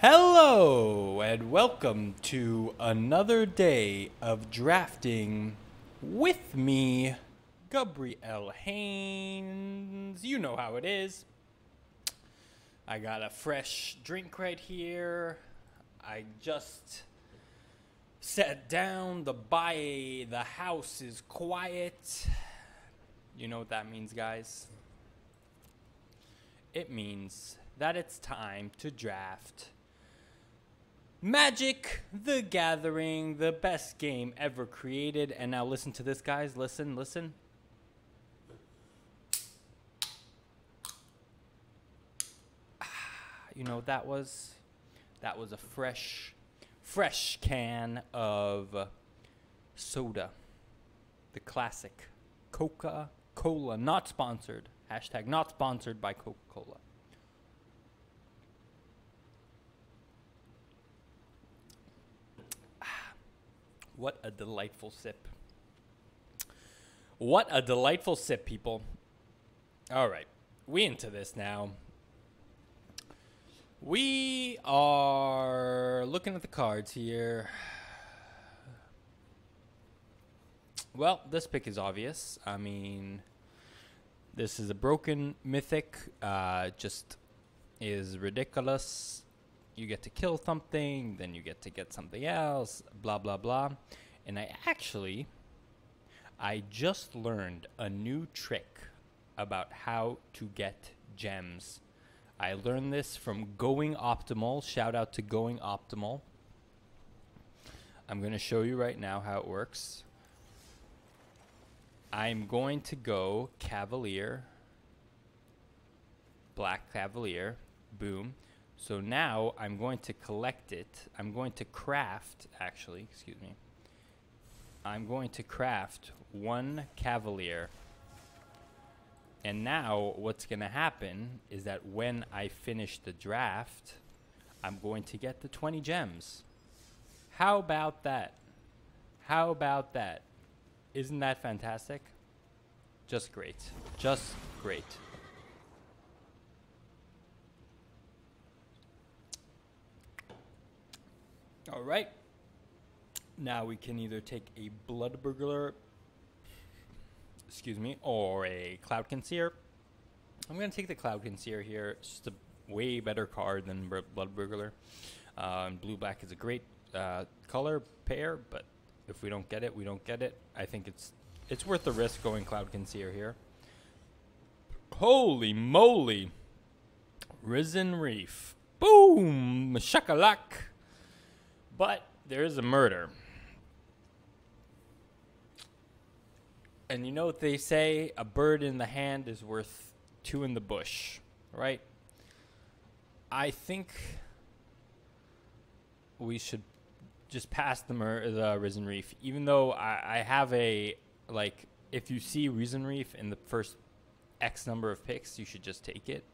Hello and welcome to another day of drafting with me, Gabriel Haynes. You know how it is. I got a fresh drink right here. I just sat down. The house is quiet. You know what that means, guys? It means that it's time to draft Magic the Gathering, the best game ever created. And now listen to this, guys. Listen. You know what that was? That was a fresh can of soda. The classic Coca-Cola. Not sponsored. Hashtag not sponsored by Coca-Cola. What a delightful sip. What a delightful sip, people. All right. We into this now. We are looking at the cards here. Well, this pick is obvious. I mean, this is a broken mythic. Just is ridiculous. You get to kill something, then you get to get something else, blah, blah, blah. And I just learned a new trick about how to get gems. I learned this from Going Optimal. Shout out to Going Optimal. I'm going to show you right now how it works. I'm going to go Cavalier, Black Cavalier, boom. So now I'm going to collect it. I'm going to craft, I'm going to craft one Cavalier. And now what's going to happen is that when I finish the draft, I'm going to get the 20 gems. How about that? How about that? Isn't that fantastic? Just great. Just great. All right. Now we can either take a Blood Burglar, or a Cloud Conceer. I'm going to take the Cloud Conceer here. It's just a way better card than Blood Burglar. Blue-black is a great color pair, but if we don't get it, we don't get it. I think it's worth the risk going Cloud Conceer here. Holy moly. Risen Reef. Boom! Shakalak! But there is a murder. And you know what they say? A bird in the hand is worth two in the bush, right? I think we should just pass the Risen Reef. Even though I have if you see Risen Reef in the first X number of picks, you should just take it.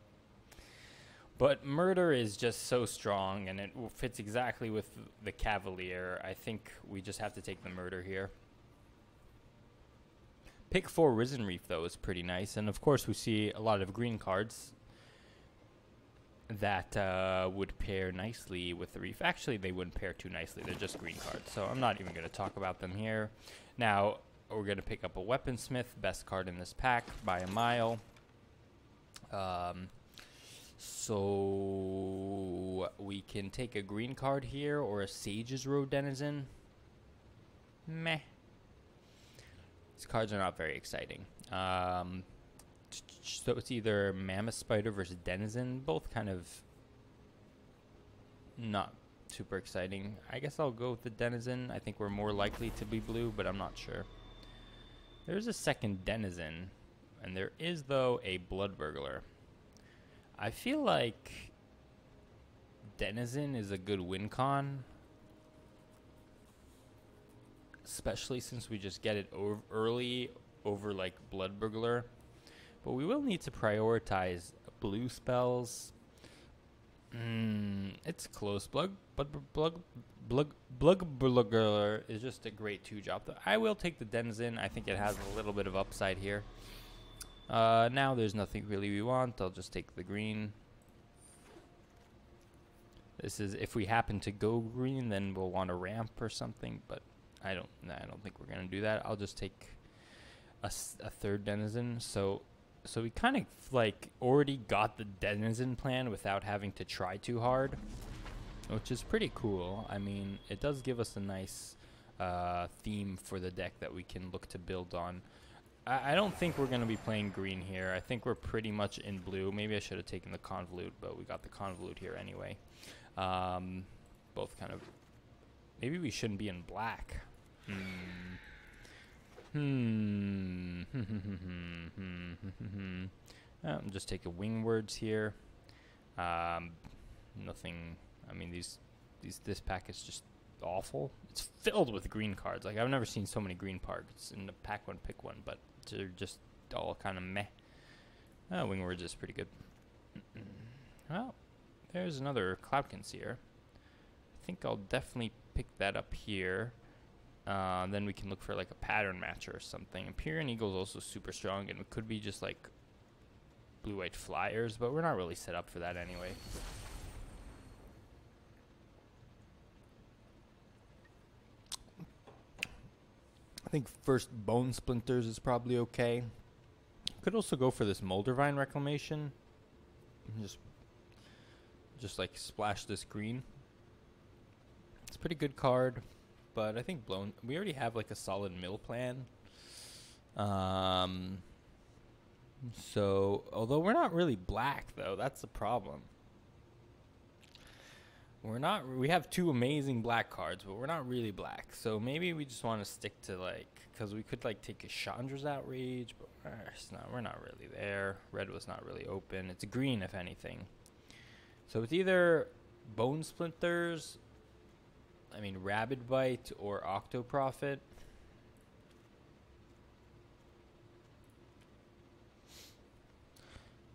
But Murder is just so strong, and it fits exactly with the Cavalier. I think we just have to take the Murder here. Pick 4 Risen Reef, though, is pretty nice. And, of course, we see a lot of green cards that would pair nicely with the Reef. Actually, they wouldn't pair too nicely. They're just green cards, so I'm not even going to talk about them here. Now, we're going to pick up a Weaponsmith, best card in this pack by a mile. So we can take a green card here or a Sage's Road Denizen. Meh. These cards are not very exciting. So it's either Mammoth Spider versus Denizen. Both kind of not super exciting. I guess I'll go with the Denizen. I think we're more likely to be blue, but I'm not sure. There's a second Denizen. And there is, though, a Blood Burglar. I feel like Denizen is a good win con, especially since we just get it early over like Blood Burglar. But we will need to prioritize blue spells. It's close. Blood Burglar is just a great 2-drop. I will take the Denizen. I think it has a little bit of upside here. Now there's nothing really we want. I'll just take the green. This is if we happen to go green, then we'll want a ramp or something. But I don't think we're gonna do that. I'll just take a third denizen. So we kind of like already got the denizen plan without having to try too hard, which is pretty cool. I mean, it does give us a nice theme for the deck that we can look to build on. I don't think we're going to be playing green here. I think we're pretty much in blue. Maybe I should have taken the convolute, but we got the convolute here anyway. Both kind of... Maybe we shouldn't be in black. Just take a wing words here. Nothing... I mean, this pack is just awful. It's filled with green cards. Like, I've never seen so many green cards in the pack one, pick one, but they're just all kind of meh. Wing words is pretty good. Well, there's another Cloud Concealer. I think I'll definitely pick that up here. Then we can look for like a pattern matcher or something. Empyrean Eagle is also super strong, and it could be just like blue-white flyers, but we're not really set up for that anyway. I think first Bone Splinters is probably okay. Could also go for this Moldervine Reclamation. Just like splash this green. It's a pretty good card, but I think we already have like a solid mill plan. So although we're not really black though, that's the problem. We have two amazing black cards, but we're not really black. So maybe we just want to stick to like, because we could like take a Chandra's Outrage, but we're not really there. Red was not really open. It's green, if anything. So it's either Bone Splinters, Rabid Bite, or Octoprofit.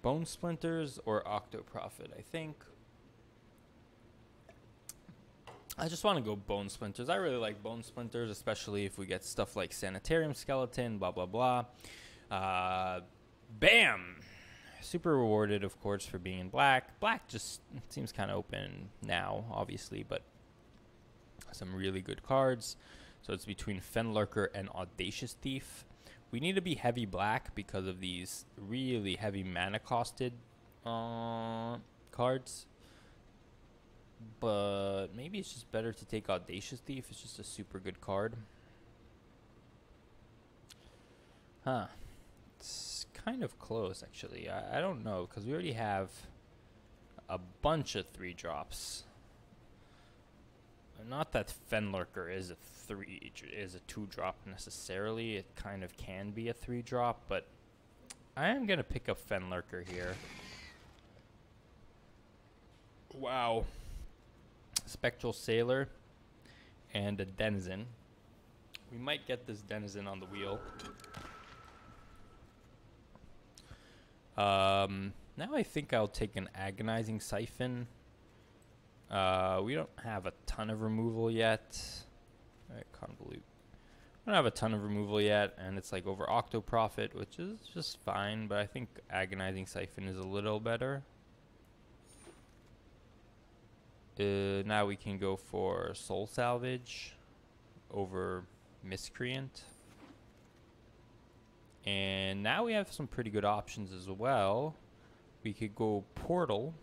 Bone Splinters or Octoprofit, I think. I just want to go Bone Splinters. I really like Bone Splinters, especially if we get stuff like Sanitarium Skeleton, blah, blah, blah. Bam! Super rewarded, of course, for being in black. Black just seems kind of open now, obviously, but some really good cards. So it's between Fenlurker and Audacious Thief. We need to be heavy black because of these really heavy mana-costed cards. But maybe it's just better to take Audacious Thief. It's just a super good card. Huh. It's kind of close, actually. I don't know, because we already have a bunch of 3-drops. Not that Fenlurker is a 2-drop necessarily. It kind of can be a 3-drop, but I am going to pick up Fenlurker here. Wow. Spectral Sailor and a Denizen. We might get this Denizen on the wheel. Now I think I'll take an Agonizing Siphon. We don't have a ton of removal yet. Alright, Convolute. We don't have a ton of removal yet, and it's like over Octoprofit, which is just fine, but I think Agonizing Siphon is a little better. Now we can go for Soul Salvage over Miscreant. And now we have some pretty good options as well. We could go Portal.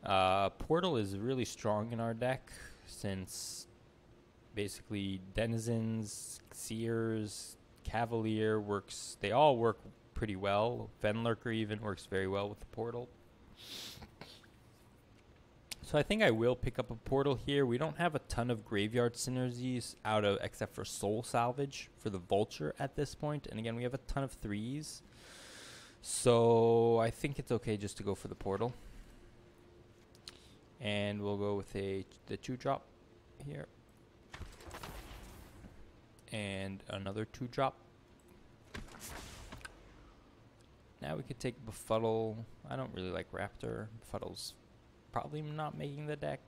Portal is really strong in our deck since basically Denizens, Seers, Cavalier works. They all work pretty well. Fenlurker even works very well with the Portal. So I think I will pick up a Portal here. We don't have a ton of graveyard synergies except for Soul Salvage for the Vulture at this point. And again, we have a ton of 3s. So I think it's okay just to go for the Portal. And we'll go with the 2-drop here. And another 2-drop. Now we could take Befuddle. I don't really like Raptor. Befuddle's probably not making the deck.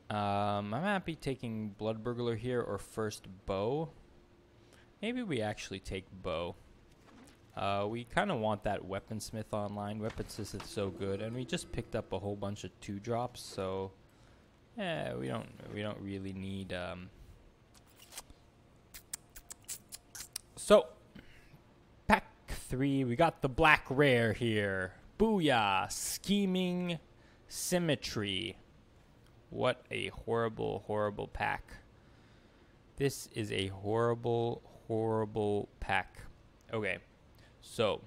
I'm happy taking Blood Burglar here or first Bow. Maybe we actually take Bow. We kind of want that Weaponsmith online. Weaponsmith is so good, and we just picked up a whole bunch of 2-drops, so yeah, we don't really need. So pack 3, we got the black rare here. Booyah! Scheming Symmetry. What a horrible, horrible pack. This is a horrible, horrible pack. Okay, so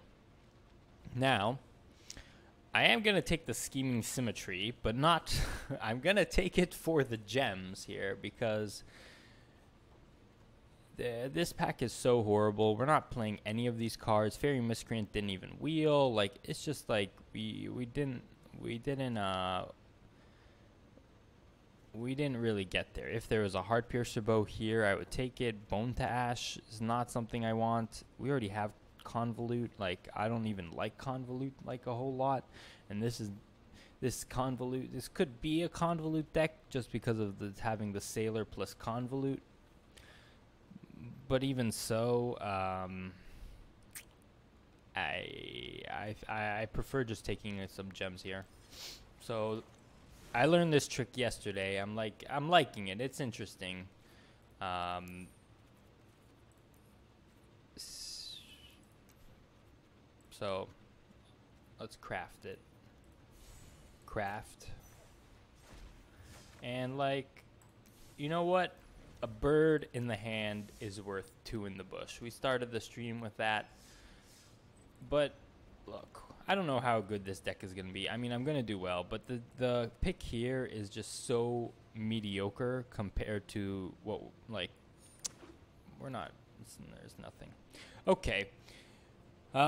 now I am going to take the Scheming Symmetry, but not... I'm going to take it for the gems here, because this pack is so horrible. We're not playing any of these cards. Fairy Miscreant didn't even wheel. Like, it's just like we didn't really get there. If there was a Heart Piercer Bow here, I would take it. Bone to Ash is not something I want. We already have Convolute. Like, I don't even like Convolute like a whole lot, and this Convolute, this could be a Convolute deck just because of having the Sailor plus Convolute. But even so, I prefer just taking some gems here. So I learned this trick yesterday. I'm liking it. It's interesting. So let's craft it. Craft. And like, you know what? A bird in the hand is worth 2 in the bush. We started the stream with that. But look, I don't know how good this deck is going to be. I mean, I'm going to do well, but the pick here is just so mediocre compared to what, like, we're not, there's nothing. Okay. We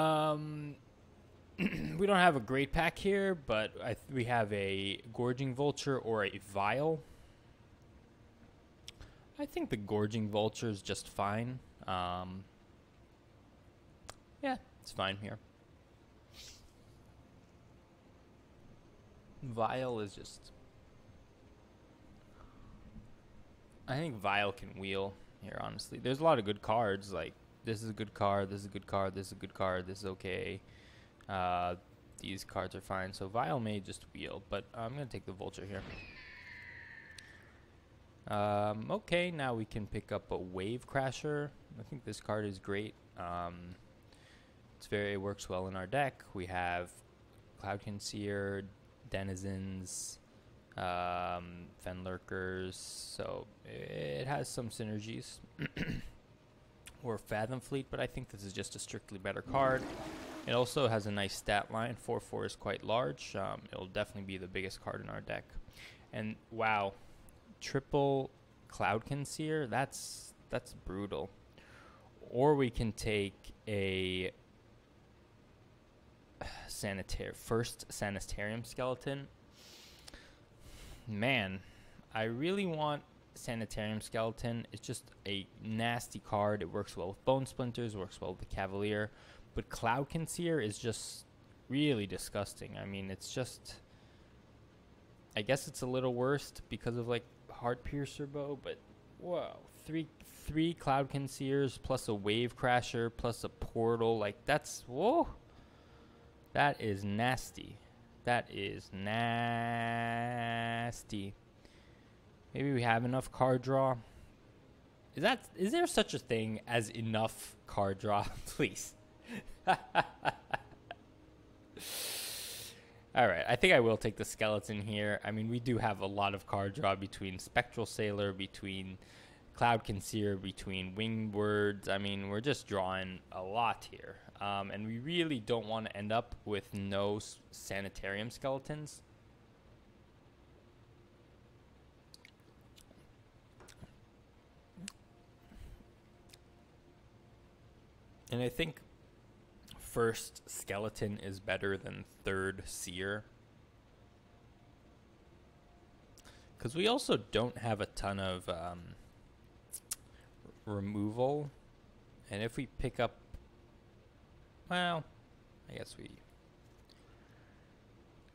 don't have a great pack here, but we have a Gorging Vulture or a Vial. I think the Gorging Vulture is just fine. Yeah, it's fine here. Vial is just... I think Vial can wheel here, honestly. There's a lot of good cards. Like, this is a good card, this is a good card, this is a good card, this is okay. These cards are fine. So Vial may just wheel, but I'm going to take the Vulture here. Okay, now we can pick up a Wave Crasher. I think this card is great. It works well in our deck. We have Cloudkin Seer, Denizens, Fenlurkers, so it has some synergies. Or Fathom Fleet, but I think this is just a strictly better card. It also has a nice stat line. 4/4 is quite large. It'll definitely be the biggest card in our deck. And wow, triple Cloudkin Seer, that's brutal. Or we can take a first Sanitarium Skeleton. Man, I really want Sanitarium Skeleton. It's just a nasty card. It works well with Bone Splinters, works well with the Cavalier, but Cloudkin Seer is just really disgusting. I mean, it's just, I guess it's a little worse because of like Heart Piercer Bow, but whoa, three Cloudkin Seers plus a Wave Crasher plus a Portal, like that's, whoa, that is nasty. That is nasty. Maybe we have enough card draw. Is there such a thing as enough card draw? Please. All right, I think I will take the Skeleton here. I mean, we do have a lot of card draw between Spectral Sailor, between Cloudkin Seer, between Winged Words. I mean, we're just drawing a lot here. And we really don't want to end up with no Sanitarium Skeletons. And I think first Skeleton is better than third Seer. Because we also don't have a ton of removal. And if we pick up, well, I guess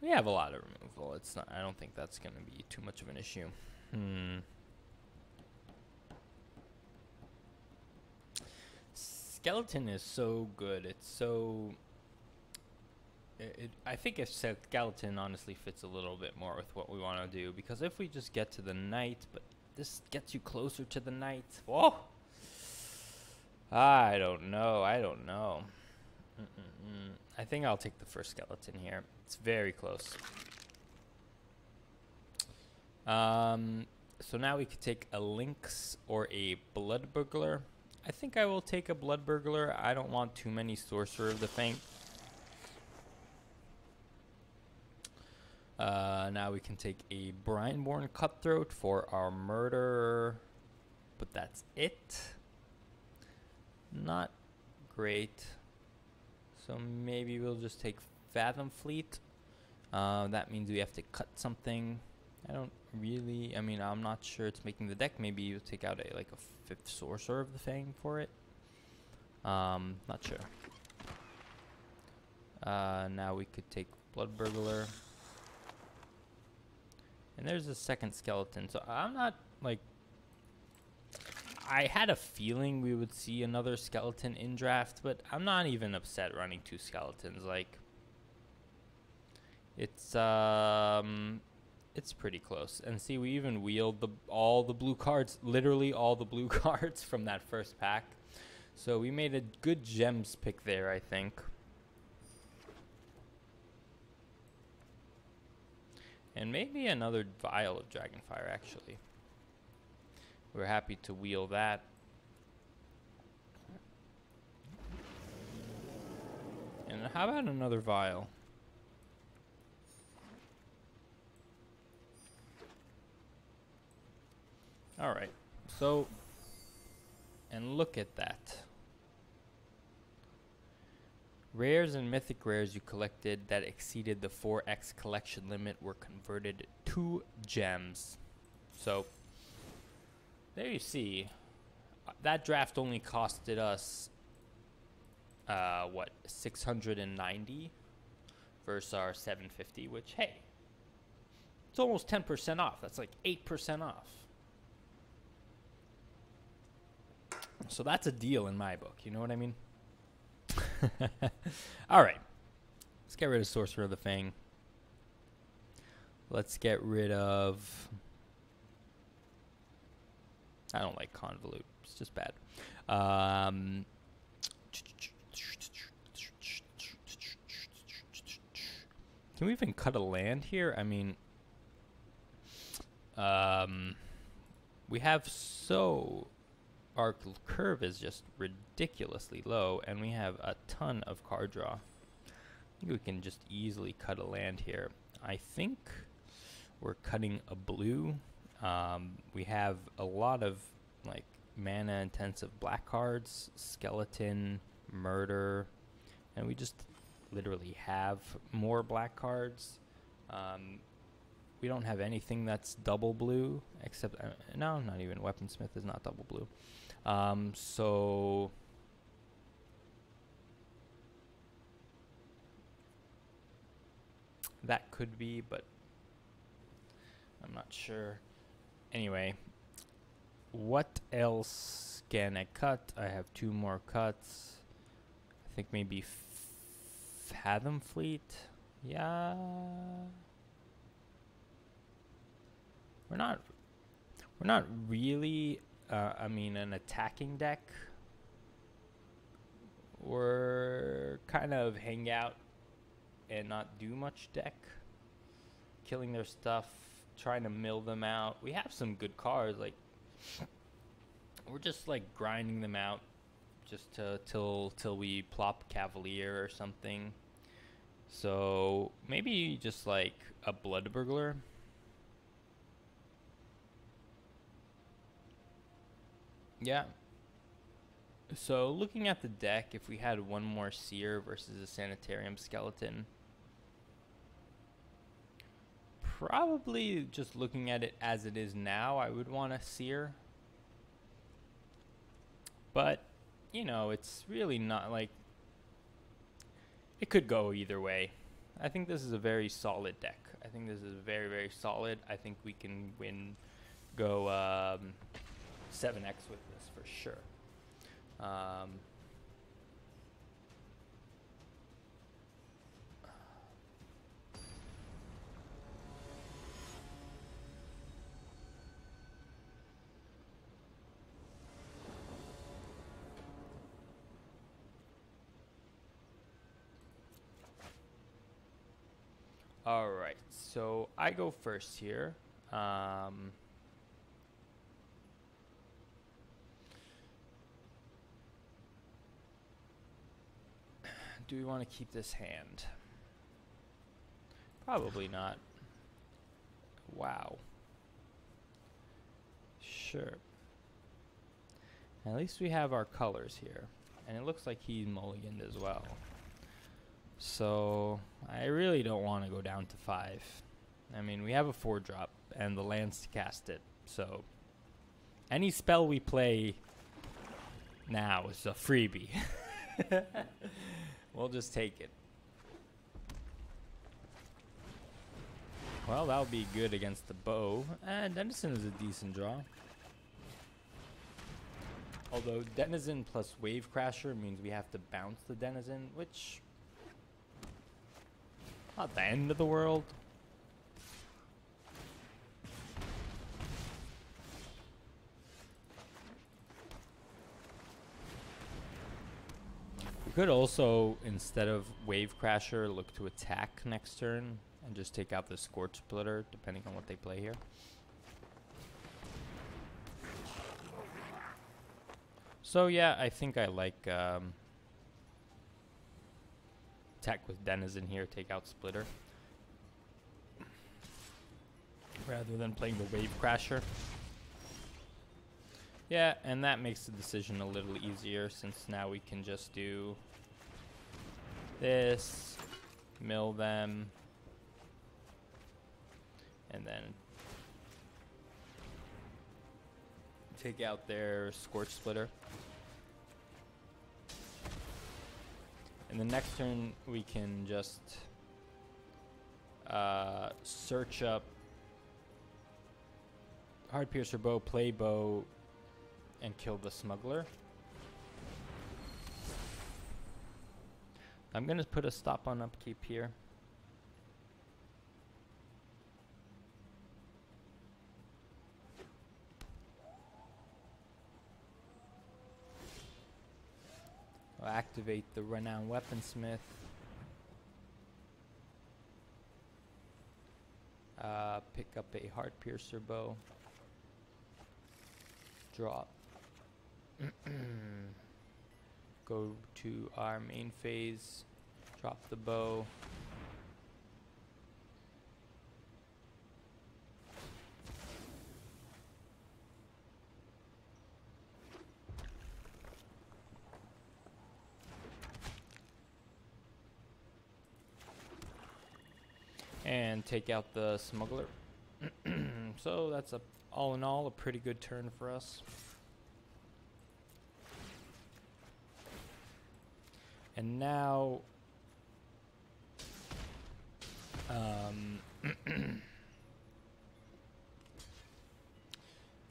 we have a lot of removal. It's not, I don't think that's going to be too much of an issue. Skeleton is so good. It's so... I think a skeleton honestly fits a little bit more with what we want to do, because if we just get to the knight, but this gets you closer to the knight. Whoa! I don't know. I think I'll take the first skeleton here. It's very close. So now we could take a lynx or a blood burglar. I think I will take a blood burglar. I don't want too many sorcerer of the fang. Now we can take a Brineborn Cutthroat for our murder, but that's it. Not great. So maybe we'll just take Fathom Fleet. That means we have to cut something. I don't really, I mean, I'm not sure it's making the deck. Maybe you'll take out a fifth Sorcerer of the Fang for it. Not sure. Now we could take Blood Burglar. And there's a second skeleton. So I'm not, like... I had a feeling we would see another skeleton in draft, but I'm not even upset running two skeletons. Like... It's pretty close. And see, we even wheeled all the blue cards. Literally all the blue cards from that first pack. So we made a good gems pick there, I think. And maybe another vial of Dragonfire, actually. We're happy to wheel that. And how about another vial? Alright, so, and look at that. Rares and mythic rares you collected that exceeded the 4x collection limit were converted to gems. So, there you see. That draft only costed us, what, 690 versus our 750, which, hey, it's almost 10% off. That's like 8% off. So that's a deal in my book, you know what I mean? Alright. Let's get rid of Sorcerer of the Fang. Let's get rid of... I don't like Convolute. It's just bad. Can we even cut a land here? I mean... we have so... Our curve is just ridiculously low, and we have a ton of card draw. I think we can just easily cut a land here. I think we're cutting a blue. We have a lot of like mana intensive black cards, skeleton, murder, and we just literally have more black cards. We don't have anything that's double blue, except, no, not even Weaponsmith is not double blue. So that could be, but I'm not sure. Anyway, what else can I cut? I have two more cuts. I think maybe Fathom Fleet. Yeah. We're not really, I mean, an attacking deck. We're kind of hang out and not do much deck. Killing their stuff, trying to mill them out. We have some good cards, like, we're just like grinding them out just till we plop Cavalier or something. So maybe just like a Blood Burglar. Yeah. So looking at the deck, if we had one more Seer versus a Sanitarium Skeleton, probably just looking at it as it is now, I would want a Seer. But, you know, it's really not like... It could go either way. I think this is a very solid deck. I think this is very, very solid. I think we can go 7x with this for sure. All right, so I go first here. Do we want to keep this hand? Probably not. Wow. Sure. At least we have our colors here. And it looks like he mulliganed as well. So I really don't want to go down to 5. I mean, we have a 4-drop and the lands to cast it. So any spell we play now is a freebie. We'll just take it. Well, that'll be good against the bow. And Denizen is a decent draw. Although Denizen plus Wave Crasher means we have to bounce the Denizen, which... not the end of the world. We could also, instead of Wave Crasher, look to attack next turn and just take out the Scorch Splitter, depending on what they play here. So yeah, I think I like attack with Denizen here, take out Splitter, rather than playing the Wave Crasher. Yeah, and that makes the decision a little easier, since now we can just do this, mill them, and then take out their Scorch Splitter. And the next turn we can just search up Hard Piercer Bow, play Bow, and kill the Smuggler. I'm gonna put a stop on upkeep here. I'll activate the Renowned Weaponsmith. Pick up a Heart Piercer Bow. Drop. Go to our main phase. Drop the bow. And take out the Smuggler. So that's all in all a pretty good turn for us. And now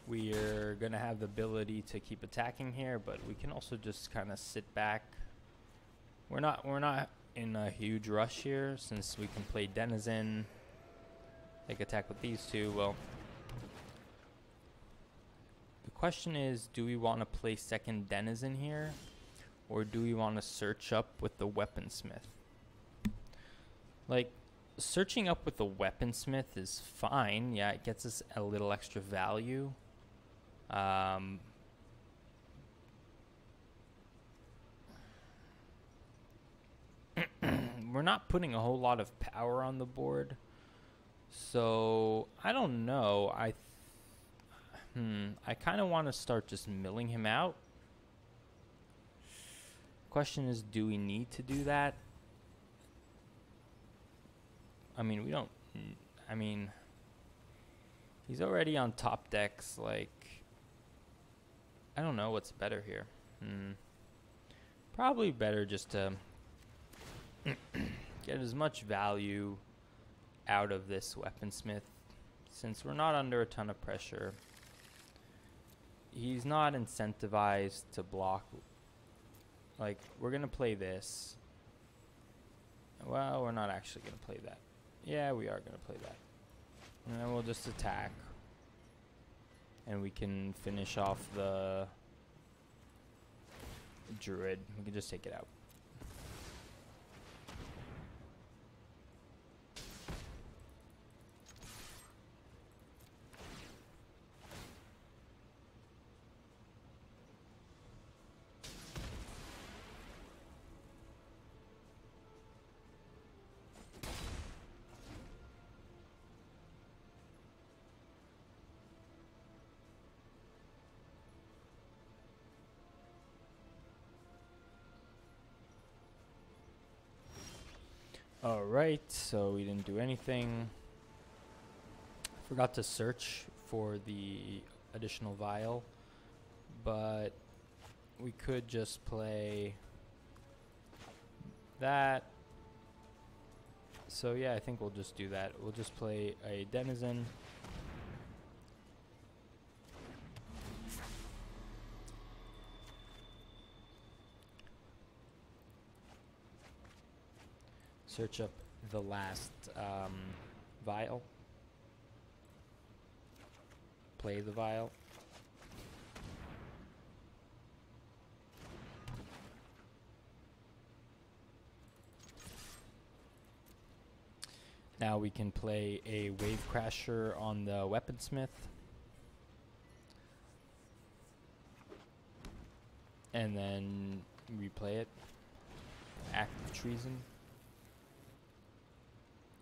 we're gonna have the ability to keep attacking here, but we can also just kind of sit back. We're not in a huge rush here, since we can play Denizen, like attack with these two. Well, the question is, do we want to play second Denizen here, or do we want to search up with the Weaponsmith? Like, searching up with the Weaponsmith is fine. Yeah, it gets us a little extra value. We're not putting a whole lot of power on the board, so I don't know. I kind of want to start just milling him out. Question is, do we need to do that? I mean, we don't. I mean, he's already on top decks. Like, I don't know what's better here. Probably better just to get as much value out of this Weaponsmith, since we're not under a ton of pressure. He's not incentivized to block. Like, we're gonna play this. Well, we're not actually gonna play that. Yeah, we are gonna play that. And then we'll just attack. And we can finish off the Druid. We can just take it out. Alright, so we didn't do anything. Forgot to search for the additional vial, but we could just play that. So yeah, I think we'll just do that. We'll just play a Denizen. Search up the last vial. Play the vial. Now we can play a Wave Crasher on the Weaponsmith. And then replay it. Act of Treason.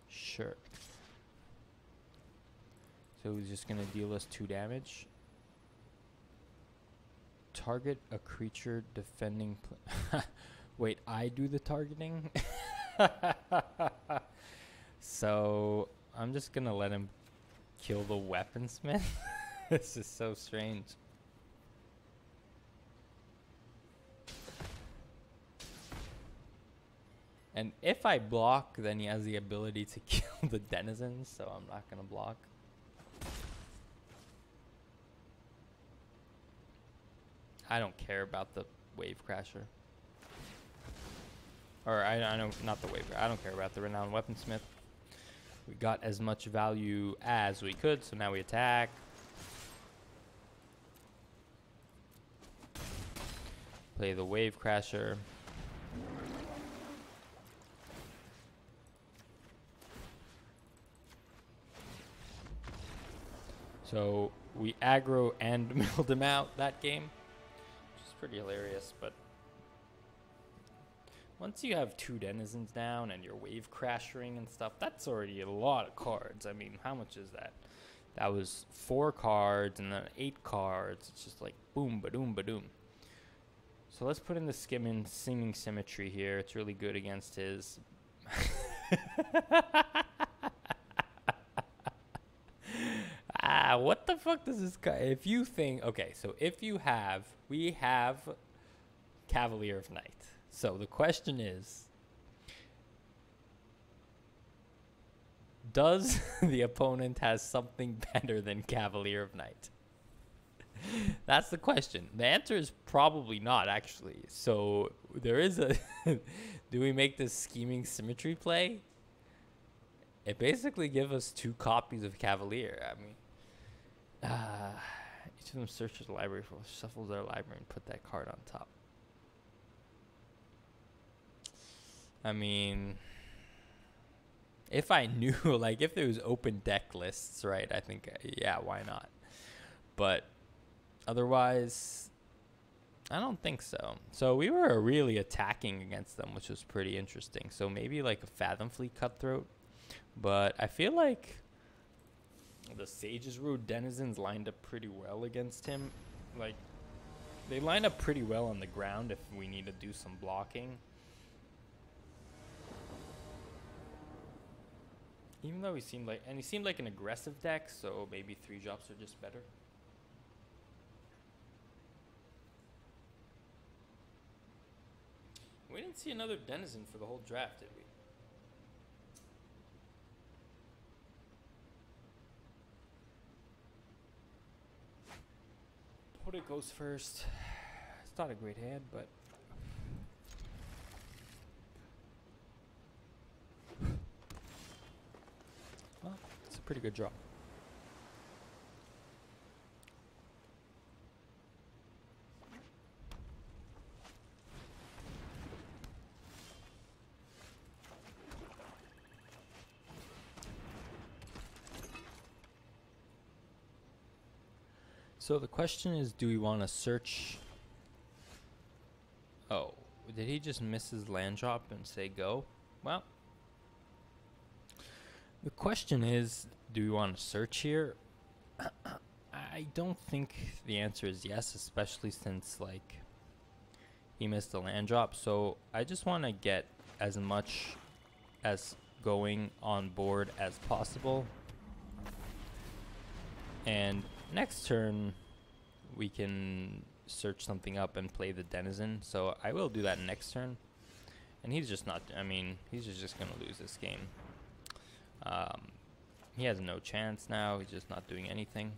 Sure. So he's just going to deal us 2 damage. Target a creature defending... Wait, I do the targeting? So I'm just going to let him kill the Weaponsmith. This is so strange. And if I block, then he has the ability to kill the denizens, so I'm not going to block. I don't care about the Wave Crasher. Or I know, not the Wave Crasher. I don't care about the Renowned Weaponsmith. We got as much value as we could, so now we attack. Play the Wave Crasher. So we aggro and milled him out that game, which is pretty hilarious. But once you have 2 denizens down and you're Wave Crashering and stuff, that's already a lot of cards. I mean, how much is that? That was 4 cards and then 8 cards. It's just like boom, ba-doom, ba-doom. So let's put in the Seeming Symmetry here. It's really good against his... What the fuck does this guy... If you think... Okay, so if you have... We have Cavalier of Night. So the question is... Does the opponent has something better than Cavalier of Night? That's the question. The answer is probably not, actually. So there is a... Do we make this Scheming Symmetry play? It basically gives us 2 copies of Cavalier. I mean... each of them searches the library for shuffles their library and put that card on top. I mean, if I knew, like, if there was open deck lists, right, I think, yeah, why not? But otherwise, I don't think so. So we were really attacking against them, which was pretty interesting. So maybe like a Fathom Fleet Cutthroat. But I feel like the Sage's Road Denizens lined up pretty well against him. Like, they line up pretty well on the ground if we need to do some blocking. Even though he seemed like, and he seemed like an aggressive deck, so maybe 3 drops are just better. We didn't see another Denizen for the whole draft, did we? It goes first. It's not a great hand, but well, it's a pretty good draw. So the question is, do we want to search? Oh, did he just miss his land drop and say go? Well, the question is, do we want to search here? I don't think the answer is yes, especially since, like, he missed the land drop. So I just want to get as much as going on board as possible. And next turn, we can search something up and play the Denizen. So I will do that next turn. And he's just not, I mean, he's just going to lose this game. He has no chance now. He's just not doing anything.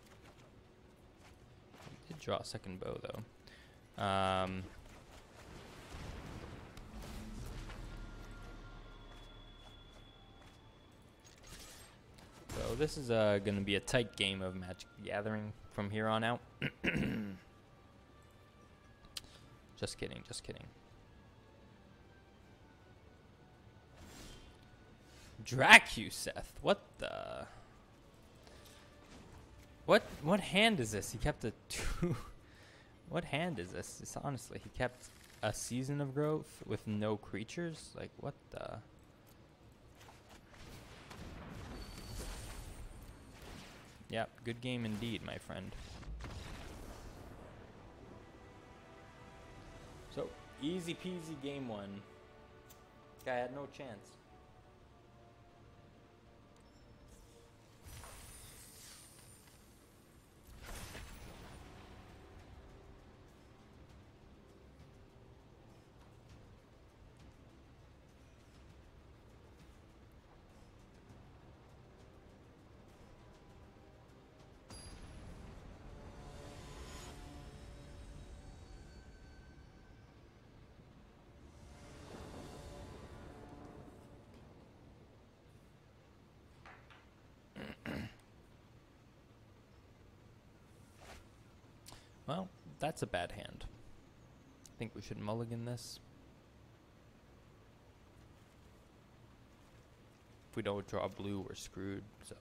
He did draw a second bow, though. So this is going to be a tight game of Magic the Gathering from here on out. Just kidding, just kidding. Dracuseth, what the? What hand is this? He kept a 2. What hand is this? It's honestly, he kept a Season of Growth with no creatures? Like, what the? Yep, good game indeed, my friend. So, easy peasy game 1. Guy had no chance. Well, that's a bad hand. I think we should mulligan this. If we don't draw blue, we're screwed, so.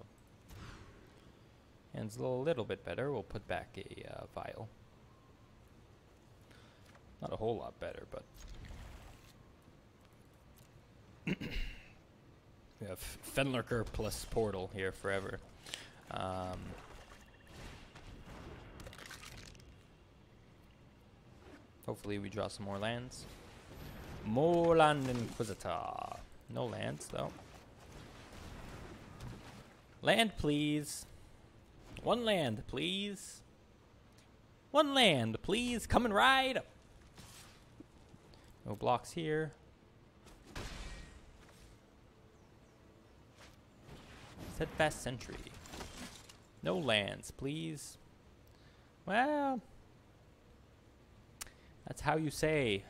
Hand's a little bit better. We'll put back a vial. Not a whole lot better, but. We have Fenlurker plus Portal here forever. Hopefully we draw some more lands. Moreland Inquisitor. No lands, though. Land, please. One land, please. One land, please. Coming right up. No blocks here. Steadfast Sentry. No lands, please. Well... that's how you say,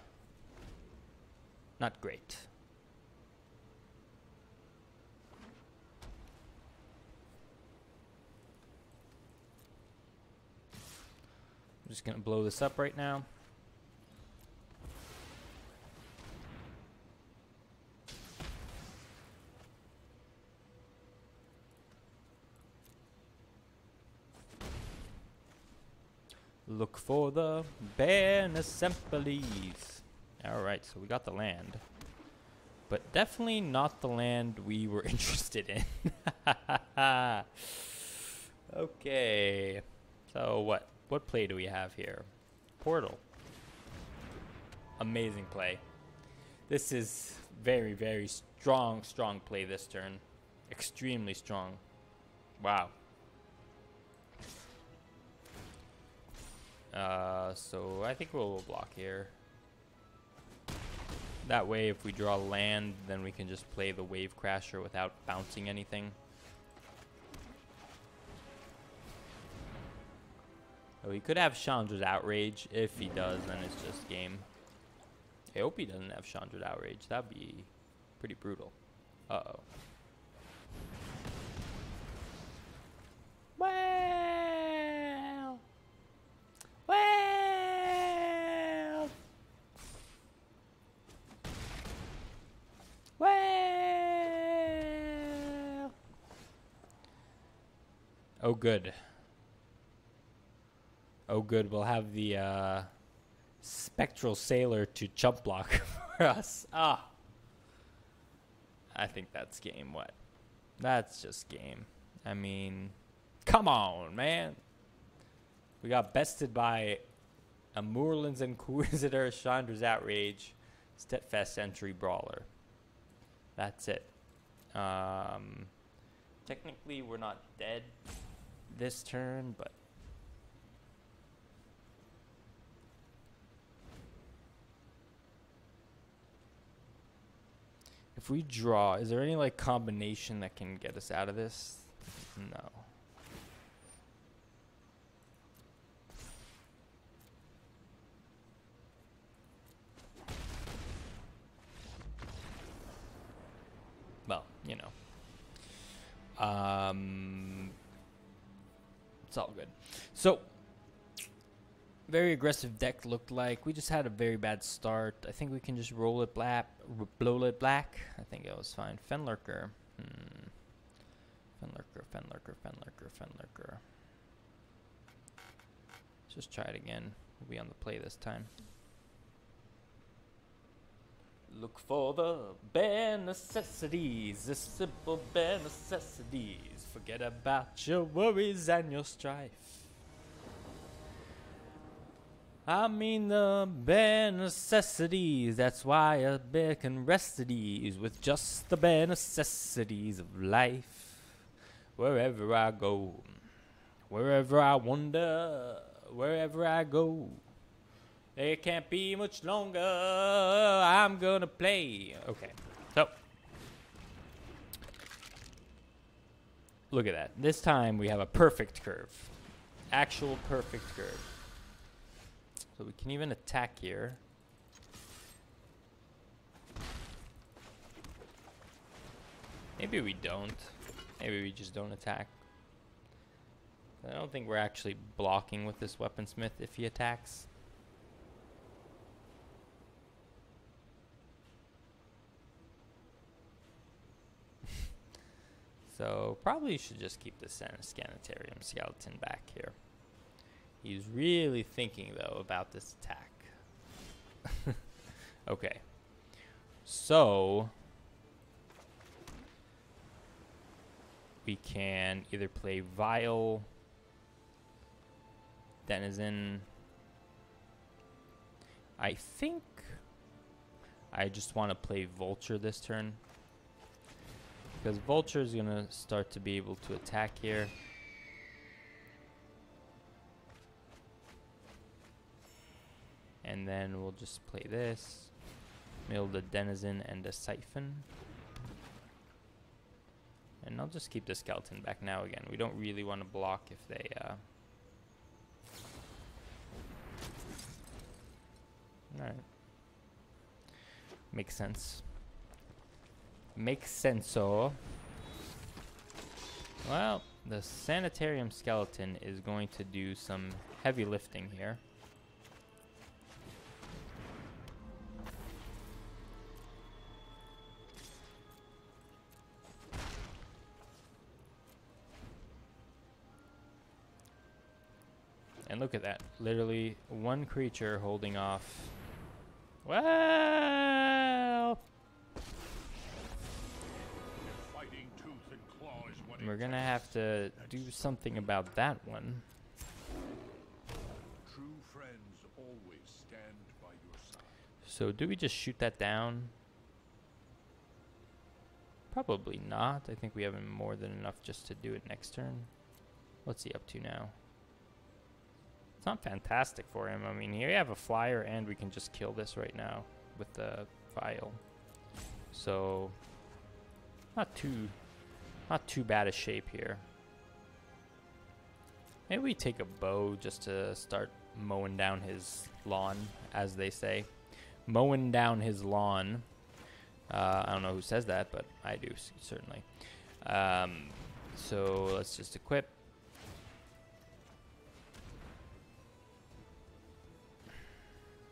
not great. I'm just going to blow this up right now. Look for the bare assemblies. Alright, so we got the land. But definitely not the land we were interested in. Okay. So what play do we have here? Portal. Amazing play. This is very, very strong play this turn. Extremely strong. Wow. So I think we'll block here. That way, if we draw land, then we can just play the Wave Crasher without bouncing anything. Oh, he could have Chandra's Outrage. If he does, then it's just game. I hope he doesn't have Chandra's Outrage. That'd be pretty brutal. Uh-oh. Well... well... well... Oh, good. Oh, good. We'll have the Spectral Sailor to chump block for us. Ah. I think that's game. What? That's just game. I mean, come on, man. We got bested by a Moorlands Inquisitor, Chandra's Outrage, Steadfast Sentry Brawler. That's it. Technically, we're not dead this turn, but if we draw, is there any like combination that can get us out of this? No. Well, you know. It's all good. So, very aggressive deck looked like. We just had a very bad start. I think we can just roll it black, blow it black. I think it was fine. Fenlurker. Fenlurker. Let's just try it again. We'll be on the play this time. Look for the bare necessities, the simple bare necessities. Forget about your worries and your strife. I mean the bare necessities, that's why a bear can rest at ease with just the bare necessities of life. Wherever I go, wherever I wander, wherever I go. It can't be much longer. I'm gonna play. Okay, so look at that. This time we have a perfect curve. Actual perfect curve. So we can even attack here. Maybe we don't. Maybe we just don't attack. I don't think we're actually blocking with this weaponsmith if he attacks. So probably should just keep the Sanitarium skeleton back here. He's really thinking though about this attack. Okay. So we can either play Vile, Denizen. I think I just want to play Vulture this turn, because Vulture is going to start to be able to attack here. And then we'll just play this. Mill the Denizen and a Siphon. And I'll just keep the Skeleton back now again. We don't really want to block if they... Alright. Makes sense. Makes sense, so. Well, the Sanitarium Skeleton is going to do some heavy lifting here. And look at that. Literally one creature holding off. Well, we're gonna have to do something about that one. True friends always stand by your side. So do we just shoot that down? Probably not. I think we have more than enough just to do it next turn. What's he up to now? It's not fantastic for him. I mean, here we have a flyer and we can just kill this right now with the Vial. So not too bad a shape here. Maybe we take a bow just to start mowing down his lawn, as they say. Mowing down his lawn. I don't know who says that, but I do, certainly. So let's just equip.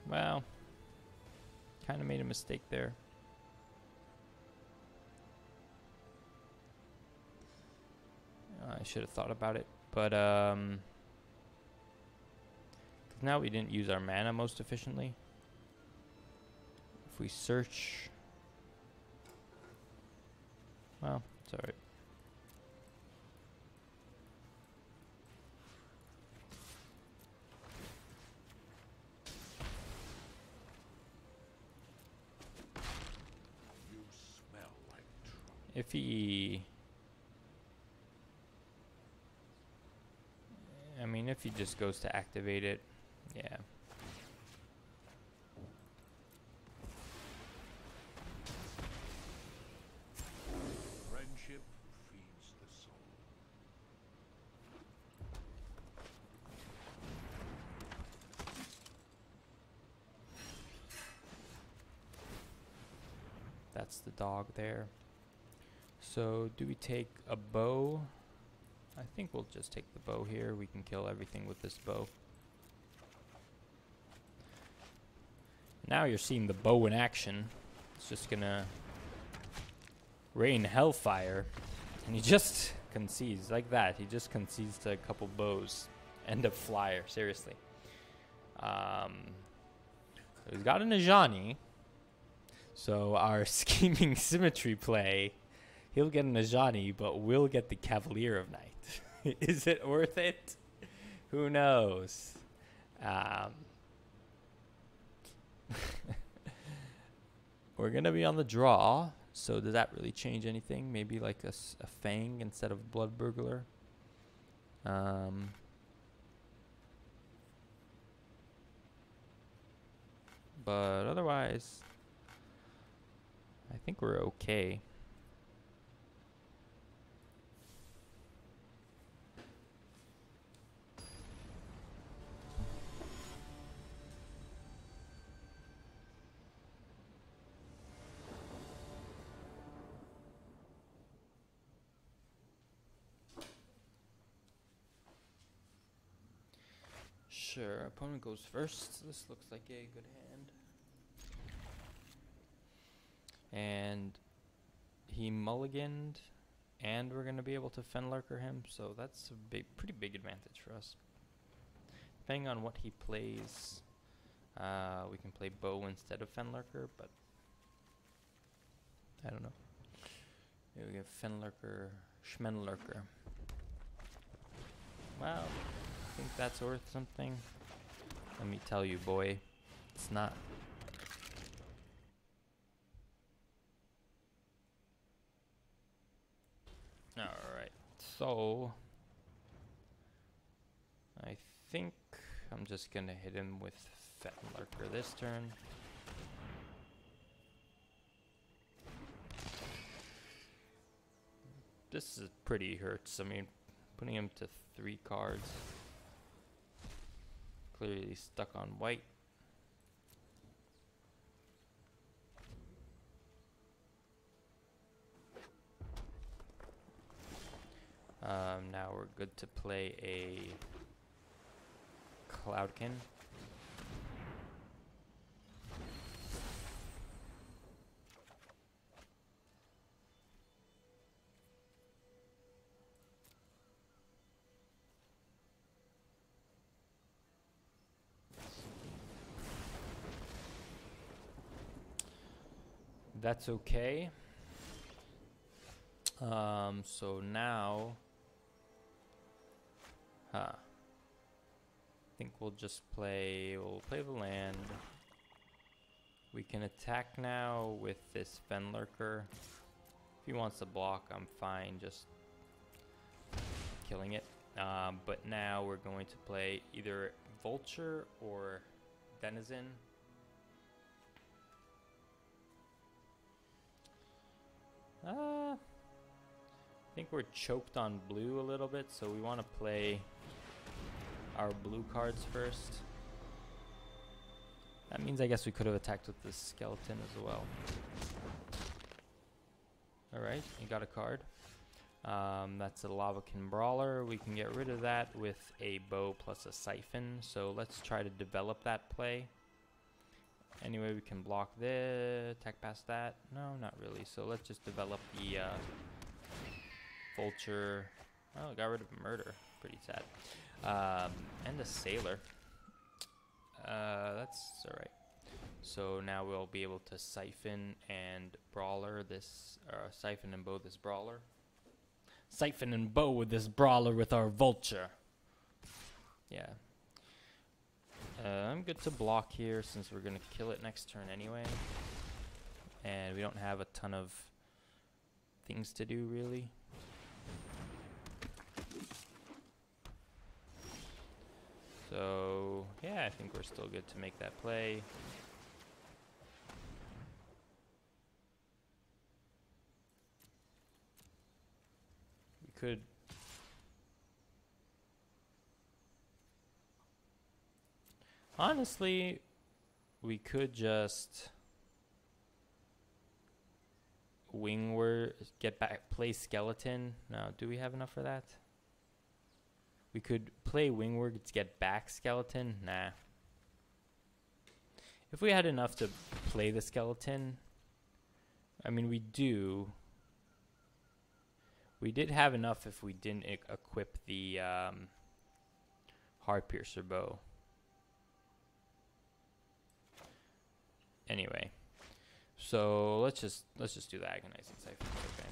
Well, kind of made a mistake there. I should have thought about it, but 'cause now we didn't use our mana most efficiently. If we search, well, it's alright. If he... I mean, if he just goes to activate it, yeah. Friendship feeds the soul. That's the dog there. So, do we take a bow? I think we'll just take the bow here. We can kill everything with this bow. Now you're seeing the bow in action. It's just gonna rain hellfire. And he just concedes like that. He just concedes to a couple bows. End of flyer, seriously. So he's got a Najani. So our scheming symmetry play, he'll get a Najani, but we'll get the Cavalier of Night. Is it worth it? Who knows? We're going to be on the draw, so does that really change anything? Maybe like a Fang instead of Blood Burglar. But otherwise, I think we're okay. Sure, opponent goes first. This looks like a good hand. And he mulliganed, and we're going to be able to Fenlurker him, so that's a pretty big advantage for us. Depending on what he plays, we can play Bow instead of Fenlurker, but I don't know. Maybe we have Fenlurker, Schmenlurker. Well, I think that's worth something. Let me tell you, boy, it's not. Alright, so I think I'm just gonna hit him with Fenlurker this turn. This is pretty hurts. I mean, putting him to 3 cards. Clearly stuck on white. Now we're good to play a Cloudkin. That's okay. So now, I think we'll play the land. We can attack now with this Fenlurker. If he wants to block, I'm fine, just killing it. But now we're going to play either Vulture or Denizen. I think we're choked on blue a little bit, so we want to play our blue cards first. That means I guess we could have attacked with this skeleton as well. Alright, you got a card. That's a Lavakin Brawler. We can get rid of that with a bow plus a siphon, so let's try to develop that play. Anyway, we can block this, attack past that. No, not really. So let's just develop the Vulture. Oh, got rid of Murder. Pretty sad. And a Sailor. That's alright. So now we'll be able to Siphon and Brawler this, Siphon and Bow this Brawler. Siphon and Bow with this Brawler with our Vulture. Yeah. I'm good to block here since we're going to kill it next turn anyway. And we don't have a ton of things to do, really. So, yeah, I think we're still good to make that play. We could... Honestly, we could just... get back, play skeleton. No, do we have enough for that? We could play wingward to get back skeleton. Nah. If we had enough to play the skeleton, I mean, we do. We did have enough if we didn't equip the Heart Piercer bow. Anyway. So let's just do the Agonizing Siphon. Okay.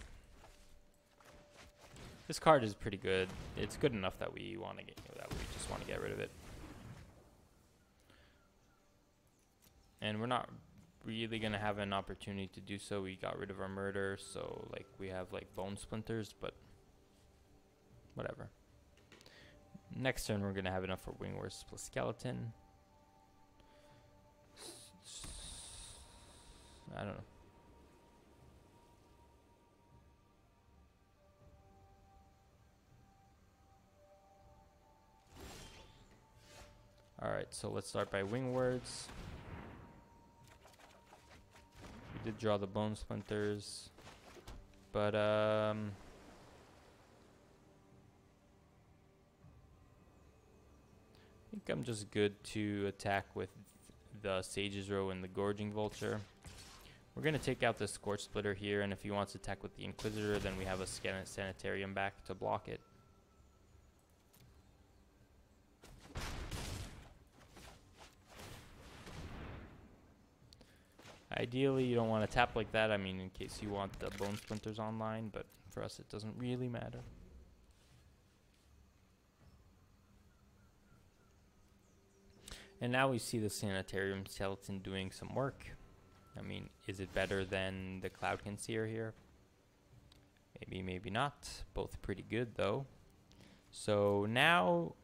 This card is pretty good. It's good enough that we want to just want to get rid of it. And we're not really gonna have an opportunity to do so. We got rid of our murder, so like we have like bone splinters, but whatever. Next turn we're gonna have enough for wingwords plus skeleton. I don't know. Alright, so let's start by wingwords. We did draw the bone splinters, but I think I'm just good to attack with the Sage's Row and the Gorging Vulture. We're going to take out the Scorch Splitter here, and if he wants to attack with the Inquisitor, then we have a Sanitarium back to block it. Ideally, you don't want to tap like that, I mean, in case you want the Bone Splinters online, but for us it doesn't really matter. And now we see the Sanitarium Skeleton doing some work. I mean, is it better than the Cloudkin Seer here? Maybe, maybe not. Both pretty good, though. So now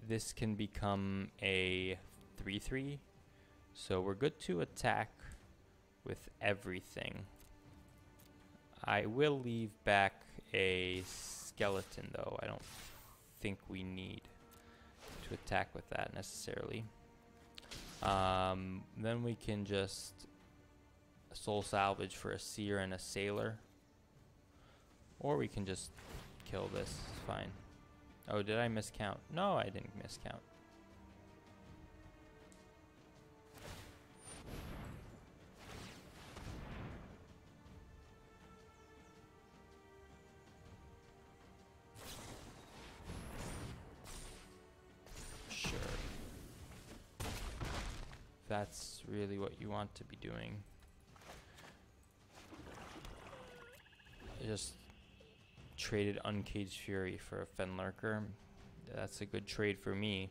this can become a 3/3. So we're good to attack with everything. I will leave back a skeleton, though. I don't think we need to attack with that necessarily. Then we can just soul salvage for a seer and a sailor, or we can just kill this. It's fine. Oh, did I miscount? No, I didn't miscount. Sure. That's really what you want to be doing. I just traded Uncaged Fury for a Fenlurker. That's a good trade for me.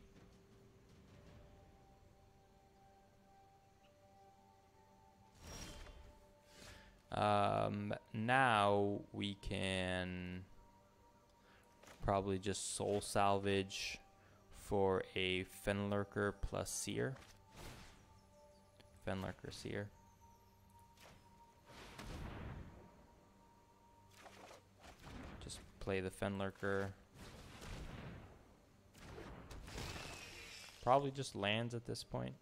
Now we can probably just soul salvage for a Fenlurker plus Seer. Fenlurker Seer. Just play the Fenlurker. Probably just lands at this point.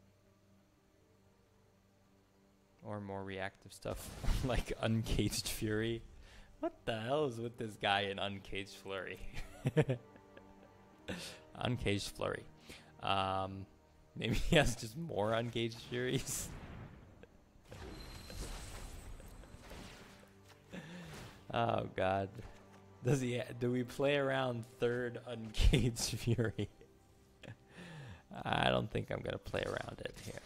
Or more reactive stuff, like Uncaged Fury. What the hell is with this guy in Uncaged Flurry? Uncaged Flurry. Maybe he has just more Uncaged Furies. Oh god. Does he? Do we play around third Uncaged Fury? I don't think I'm gonna play around it here.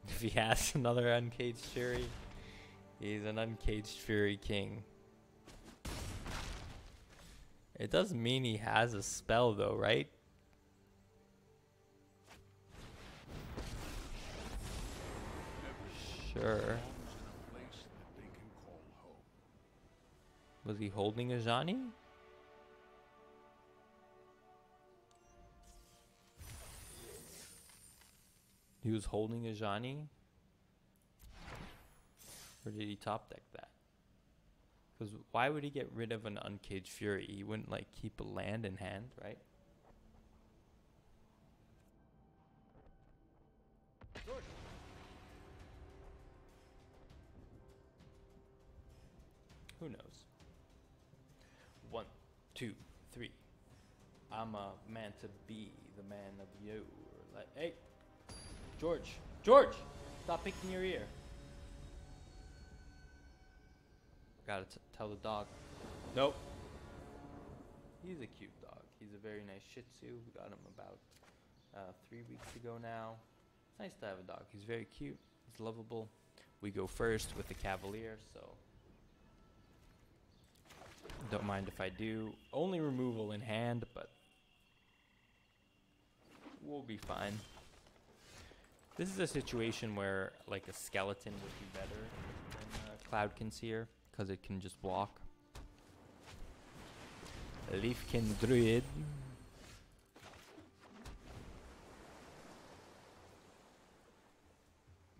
If he has another Uncaged Fury, he's an Uncaged Fury king. It doesn't mean he has a spell though, right? Sure. Was he holding a Johnny? He was holding a Johnny? Or did he top deck that? Because why would he get rid of an Uncaged Fury? He wouldn't like keep a land in hand, right? Who knows? 1, 2, 3. I'm a man to be, the man of you. Like, hey, George, George, stop picking your ear. Gotta tell the dog. Nope. He's a cute dog. He's a very nice Shih Tzu. We got him about 3 weeks ago now. It's nice to have a dog. He's very cute. He's lovable. We go first with the Cavalier, so don't mind if I do. Only removal in hand, but we'll be fine. This is a situation where like a skeleton would be better than Cloud Conceer, because it can just block. Leafkin Druid.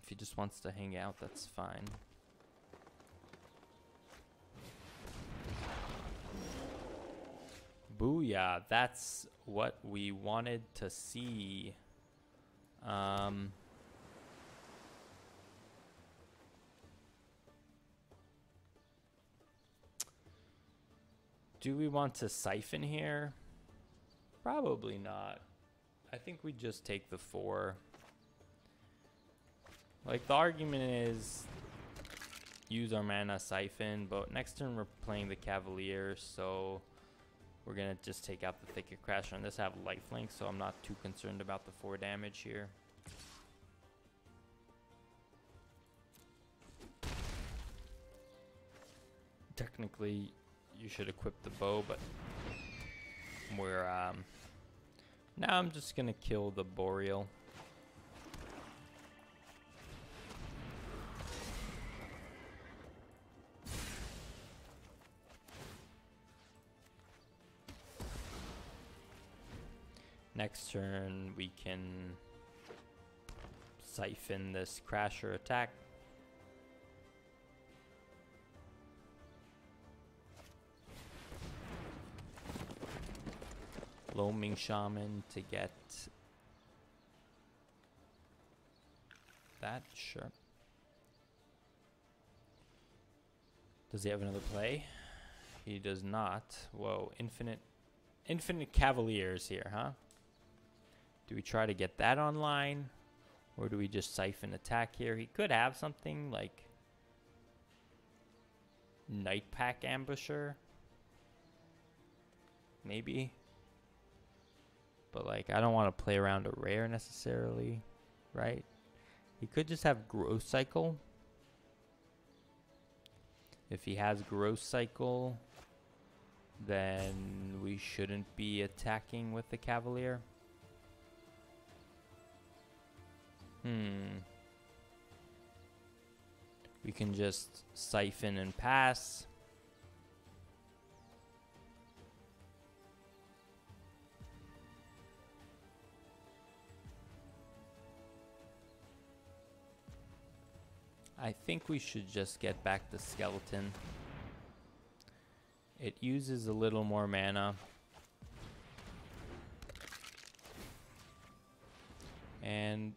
If he just wants to hang out, that's fine. Booyah, that's what we wanted to see. Do we want to siphon here? Probably not. I think we just take the 4. Like, the argument is use our mana siphon, but next turn we're playing the Cavalier, so we're gonna just take out the Thicket Crasher, and this have lifelink, so I'm not too concerned about the 4 damage here. Technically, you should equip the bow, but we're now I'm just gonna kill the Boreal. Next turn we can siphon this Crasher attack. Loaming Shaman to get that, sure. Does he have another play? He does not. Whoa, infinite Cavaliers here, huh? Do we try to get that online? Or do we just siphon attack here? He could have something like Night Pack Ambusher. Maybe. But like, I don't want to play around a rare necessarily, right? He could just have Growth Cycle. If he has Growth Cycle, then we shouldn't be attacking with the Cavalier. We can just siphon and pass. I think we should just get back the Skeleton. It uses a little more mana. And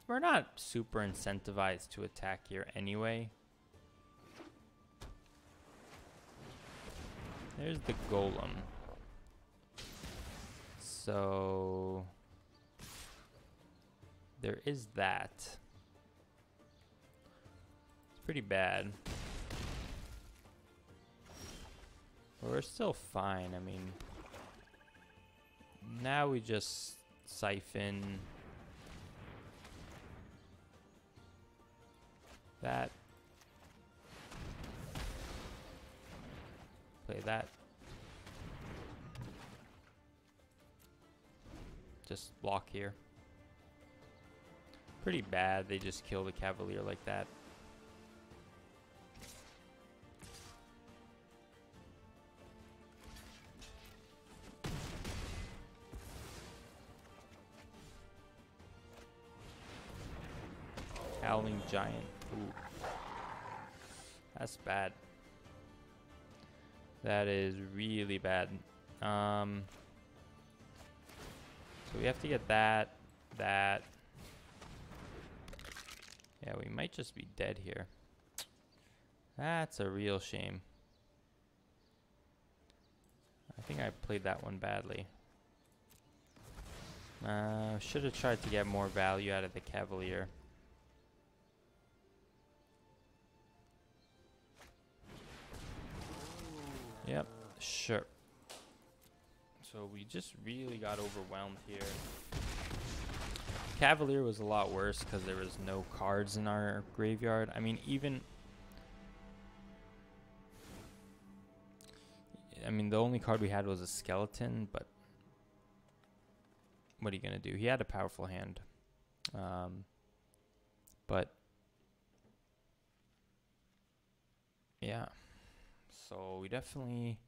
we're not super incentivized to attack here anyway. There's the Golem. So there is that. It's pretty bad. But we're still fine. I mean, now we just siphon that. Play that. Just block here. Pretty bad. They just kill the Cavalier like that. Howling Giant. Ooh. That's bad. That is really bad. So we have to get that. Yeah, we might just be dead here. That's a real shame. I think I played that one badly. Should have tried to get more value out of the Cavalier. Yep, sure. So we just really got overwhelmed here. Cavalier was a lot worse because there was no cards in our graveyard. I mean, the only card we had was a skeleton, but what are you going to do? He had a powerful hand. But yeah. So we definitely...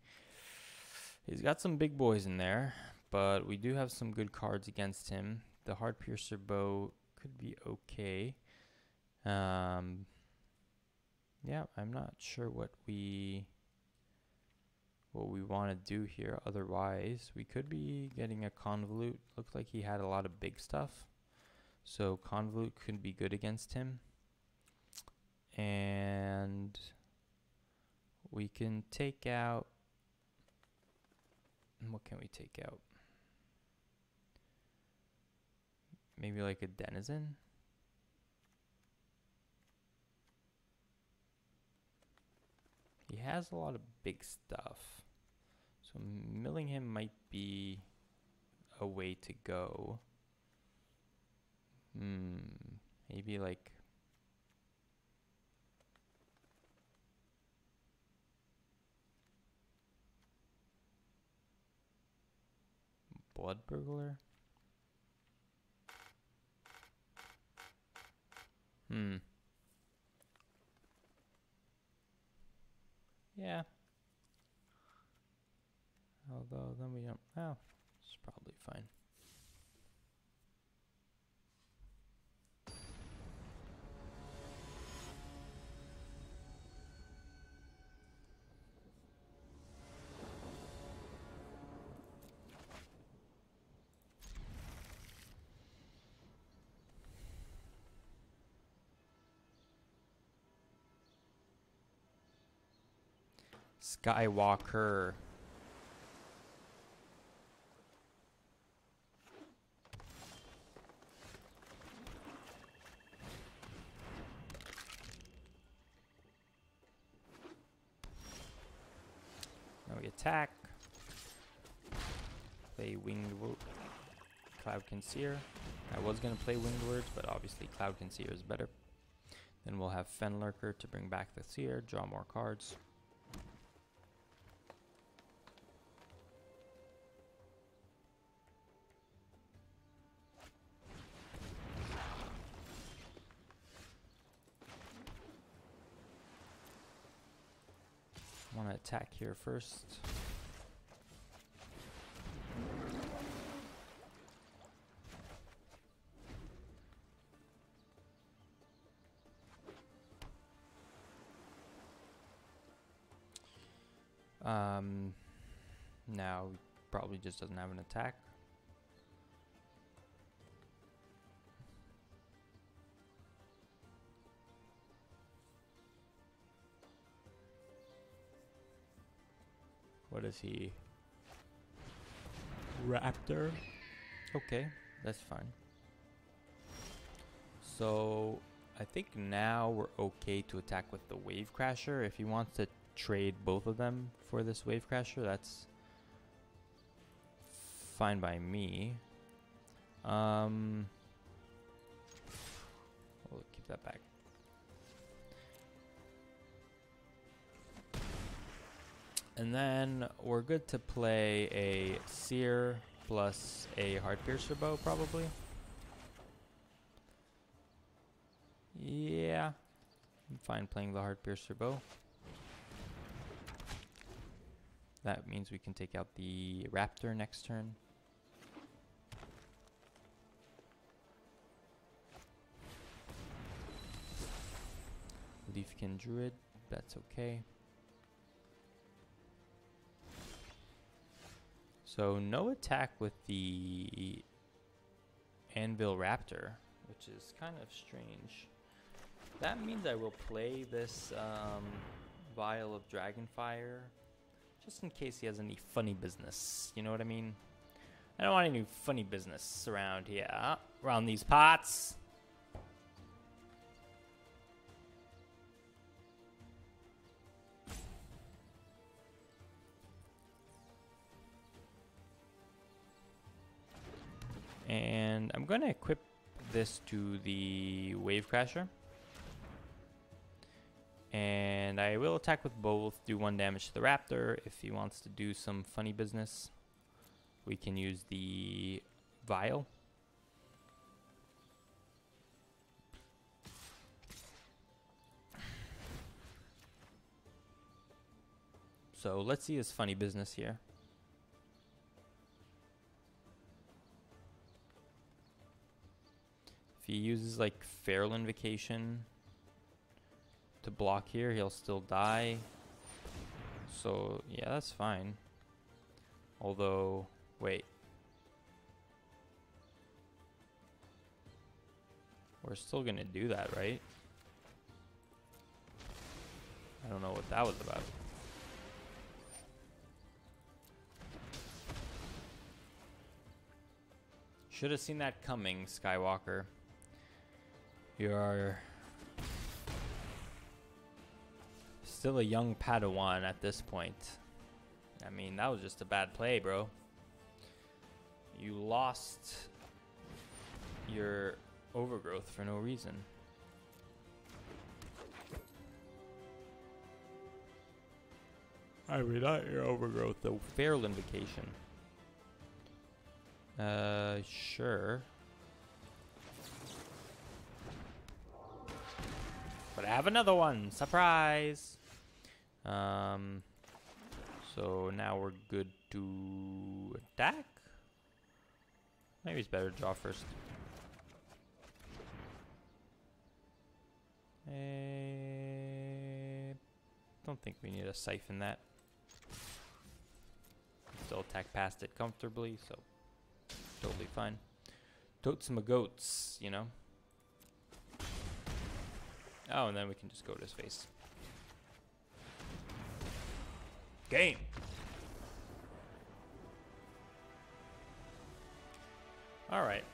He's got some big boys in there, but we do have some good cards against him. The Heart Piercer Bow could be okay. Yeah, I'm not sure what we want to do here. Otherwise, we could be getting a Convolute. Looks like he had a lot of big stuff, so Convolute could be good against him. And we can take out... What can we take out? Maybe like a Denizen? He has a lot of big stuff. So milling him might be a way to go. Maybe like... Blood Burglar? Yeah. Although then we don't... Oh, it's probably fine. Skywalker. Now we attack. Play Winged Cloud Conceer. I was going to play Winged Words, but obviously Cloud Conceer is better. Then we'll have Fenlurker to bring back the Seer, draw more cards. I want to attack here first. Now he probably just doesn't have an attack. What is he? Raptor? Okay, that's fine. So I think now we're okay to attack with the Wave Crasher. If he wants to trade both of them for this Wave Crasher, that's fine by me. We'll keep that back. And then we're good to play a Seer plus a Heart Piercer Bow, probably. Yeah, I'm fine playing the Heart Piercer Bow. That means we can take out the Raptor next turn. Leafkin Druid, that's okay. So no attack with the Anvil Raptor, which is kind of strange. That means I will play this Vial of Dragonfire, just in case he has any funny business, you know what I mean? I don't want any funny business around here, around these parts. And I'm going to equip this to the Wave Crasher. And I will attack with both, do 1 damage to the Raptor. If he wants to do some funny business, we can use the Vial. So let's see his funny business here. If he uses like Feral Invocation to block here, he'll still die. So yeah, that's fine. Although, wait. We're still gonna do that, right? I don't know what that was about. Should have seen that coming, Skywalker. You're still a young Padawan at this point. I mean, that was just a bad play, bro. You lost your overgrowth for no reason. I mean, not your overgrowth, the Feral Invocation. Sure. But I have another one. Surprise! So now we're good to attack? Maybe it's better to draw first. Don't think we need to siphon that. Still attack past it comfortably, so totally fine. Totes my goats, you know? Oh, and then we can just go to his face. Game! Alright.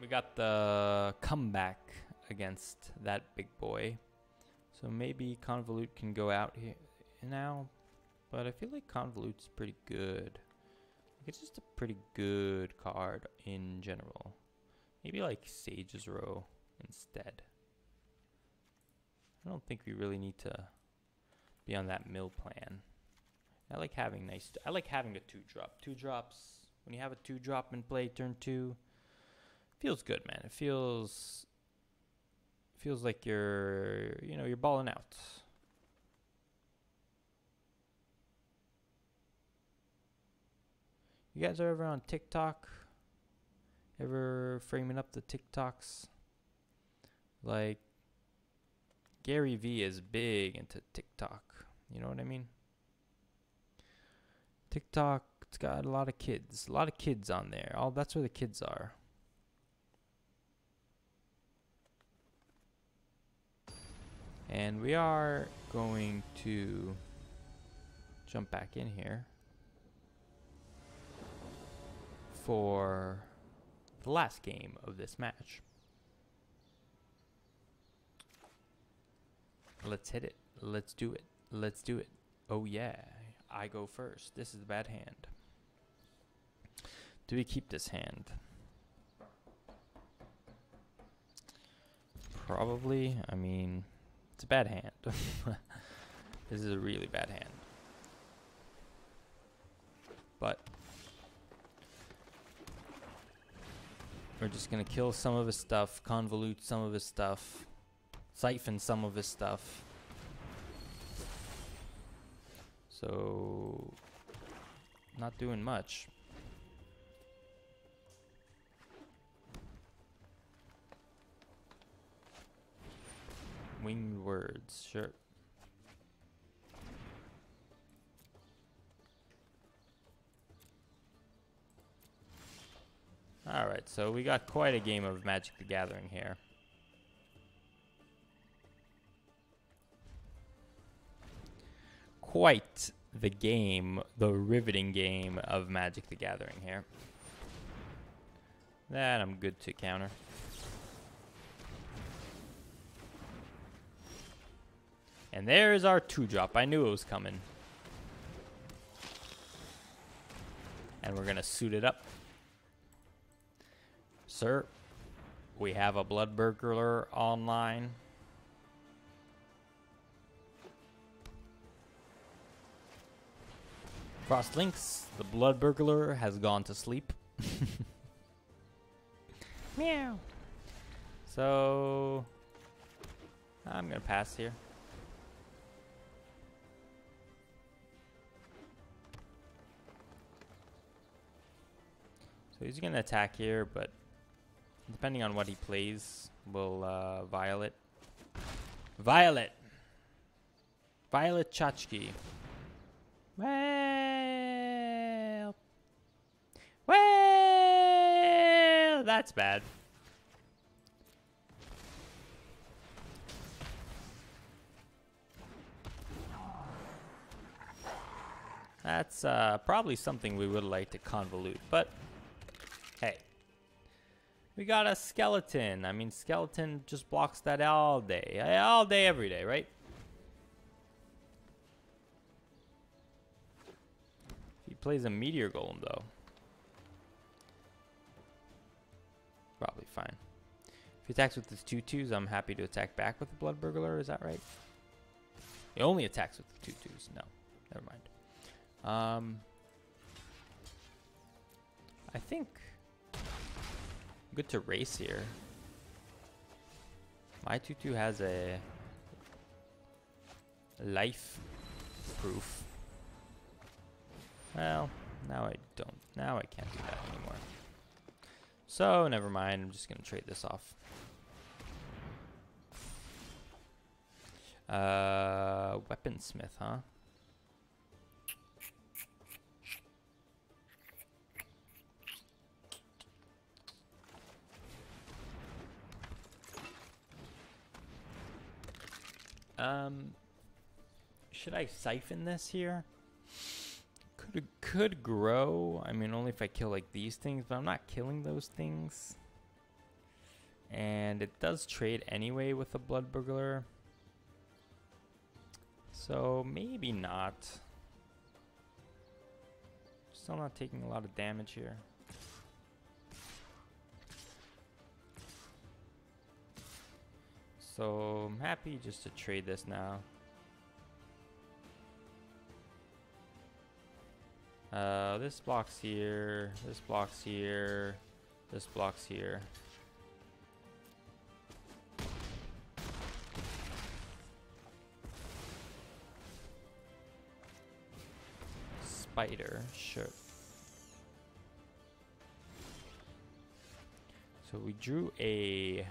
We got the comeback against that big boy. So maybe Convolute can go out here now. But I feel like Convolute's pretty good. It's just a pretty good card in general. Maybe like Sage's Row instead. I don't think we really need to be on that mill plan. I like having I like having a 2-drop. 2-drops, when you have a 2-drop in play turn 2, feels good, man. It feels like you're balling out. You guys are ever on TikTok? Ever framing up the TikToks? Like, Gary V is big into TikTok. You know what I mean? TikTok, it's got a lot of kids. A lot of kids on there. That's where the kids are. And we are going to jump back in here for the last game of this match. Let's hit it. Let's do it. Let's do it. Oh yeah, I go first. This is a bad hand. Do we keep this hand? Probably. I mean, it's a bad hand. This is a really bad hand. But we're just gonna kill some of his stuff, convolute some of his stuff, siphon some of his stuff. So, not doing much. Winged words, sure. Alright, so we got quite a game of Magic the Gathering here. Quite the game, the riveting game of Magic the Gathering here. That I'm good to counter. And there's our 2-drop. I knew it was coming. And we're going to suit it up. Sir, we have a Blood Burglar online. Frost Links, the Blood Burglar has gone to sleep. Meow. So, I'm going to pass here. So he's going to attack here, but depending on what he plays, we'll Violet. Violet! Violet Chachki. Well, that's bad. That's probably something we would like to convolute, but hey, we got a skeleton. I mean, skeleton just blocks that all day, every day, right? He plays a meteor golem though. Probably fine. If he attacks with his 2/2s, I'm happy to attack back with the Blood Burglar. Is that right? He only attacks with the 2/2s. No, never mind. I think good to race here. My 2/2 has a life proof. Well, now I don't. Now I can't do that anymore. So, never mind. I'm just going to trade this off. Weaponsmith, huh? Should I siphon this here? Could grow. I mean, only if I kill like these things, but I'm not killing those things. And it does trade anyway with the Blood Burglar. So maybe not. Still not taking a lot of damage here. So I'm happy just to trade this now. This blocks here, this blocks here, this blocks here. Spider, sure. So we drew a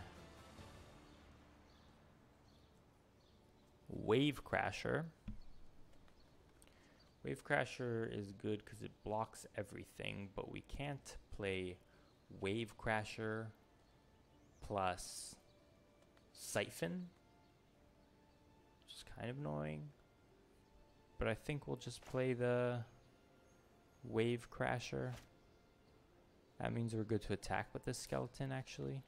Wave Crasher. Wave Crasher is good because it blocks everything, but we can't play Wave Crasher plus Siphon, which is kind of annoying. But I think we'll just play the Wave Crasher. That means we're good to attack with this skeleton, actually.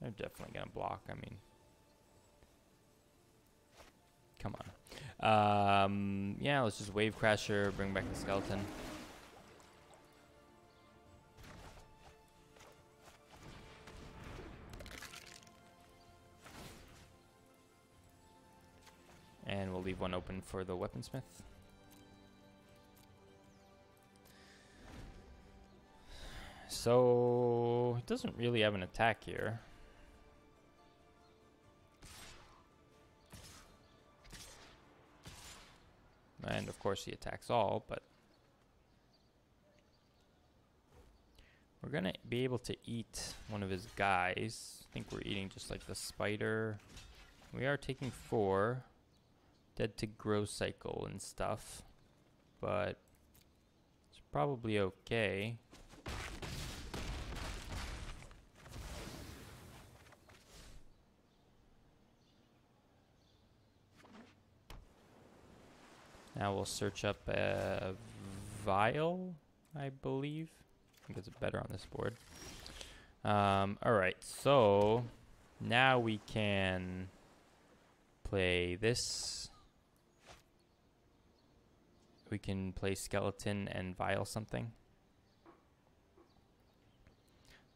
They're definitely going to block, I mean. Come on. Yeah, let's just Wave Crasher, bring back the skeleton. And we'll leave one open for the Weaponsmith. So, it doesn't really have an attack here. And of course he attacks all, but We're gonna be able to eat one of his guys. I think we're eating just like the spider. We are taking 4. Dead to grow cycle and stuff. But it's probably okay. Now we'll search up a vial, I believe. I think it's better on this board. Alright, so now we can play this. We can play skeleton and vial something.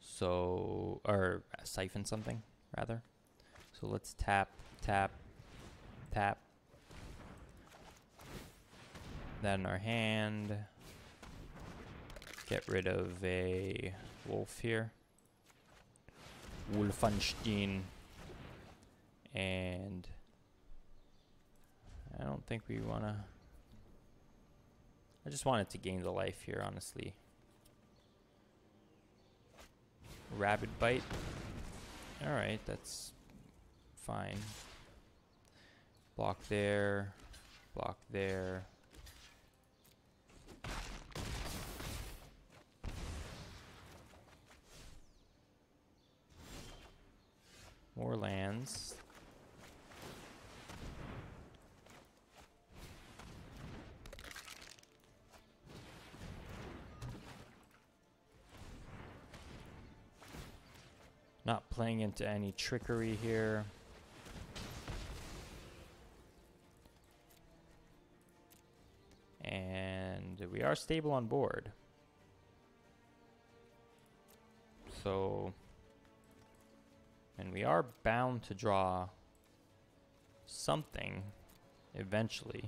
So, or siphon something, rather. So let's tap, tap, tap. That in our hand. Get rid of a wolf here. Wolfenstein. And I don't think we want to... I just wanted to gain the life here, honestly. Rabid bite. Alright, that's fine. Block there. Block there. More lands. Not playing into any trickery here. And we are stable on board. So, and we are bound to draw something eventually.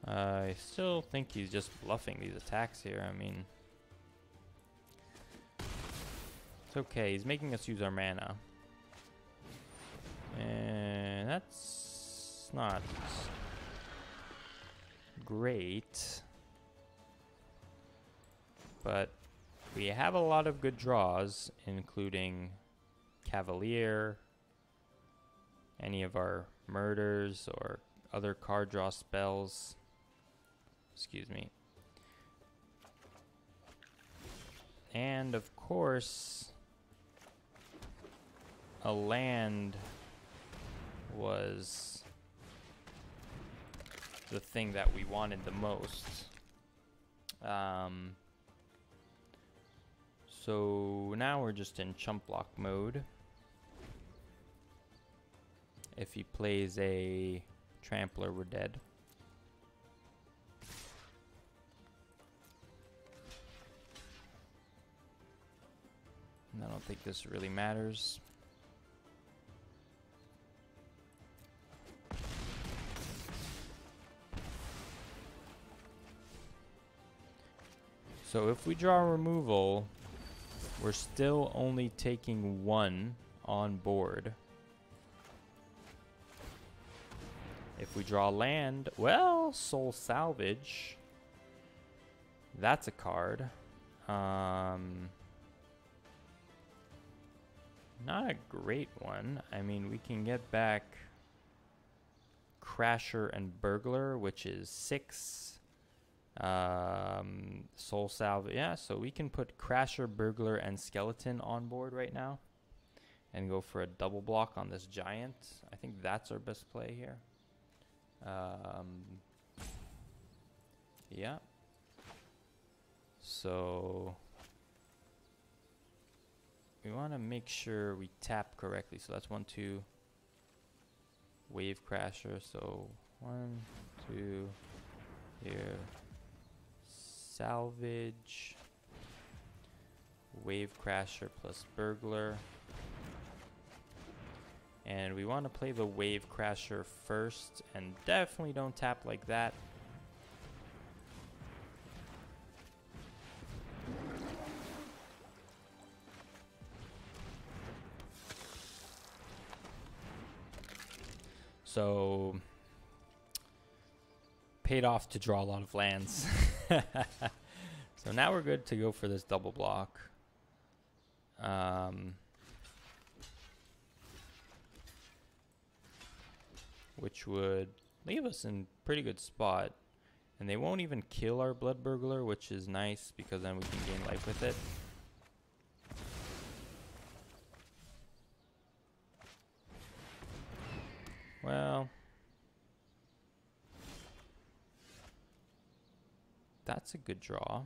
I still think he's just bluffing these attacks here. I mean, it's okay. He's making us use our mana. And that's not great. But we have a lot of good draws, including Cavalier, any of our murders, or other card draw spells. Excuse me. And of course, a land was the thing that we wanted the most. So now we're just in chump block mode. If he plays a trampler, we're dead. And I don't think this really matters. So if we draw removal, we're still only taking 1 on board. If we draw land, well, Soul Salvage. That's a card. Not a great one. I mean, we can get back Crasher and Burglar, which is 6. Soul Salvage. Yeah, so we can put Crasher, Burglar, and Skeleton on board right now. And go for a double block on this giant. I think that's our best play here. Yeah. So we want to make sure we tap correctly. So that's 1, 2. Wave Crasher. So 1, 2. Here. Salvage. Wave Crasher plus Burglar. And we want to play the Wave Crasher first. And definitely don't tap like that. So paid off to draw a lot of lands. So now we're good to go for this double block. Which would leave us in pretty good spot. And they won't even kill our Blood Burglar, which is nice because then we can gain life with it. Well, that's a good draw.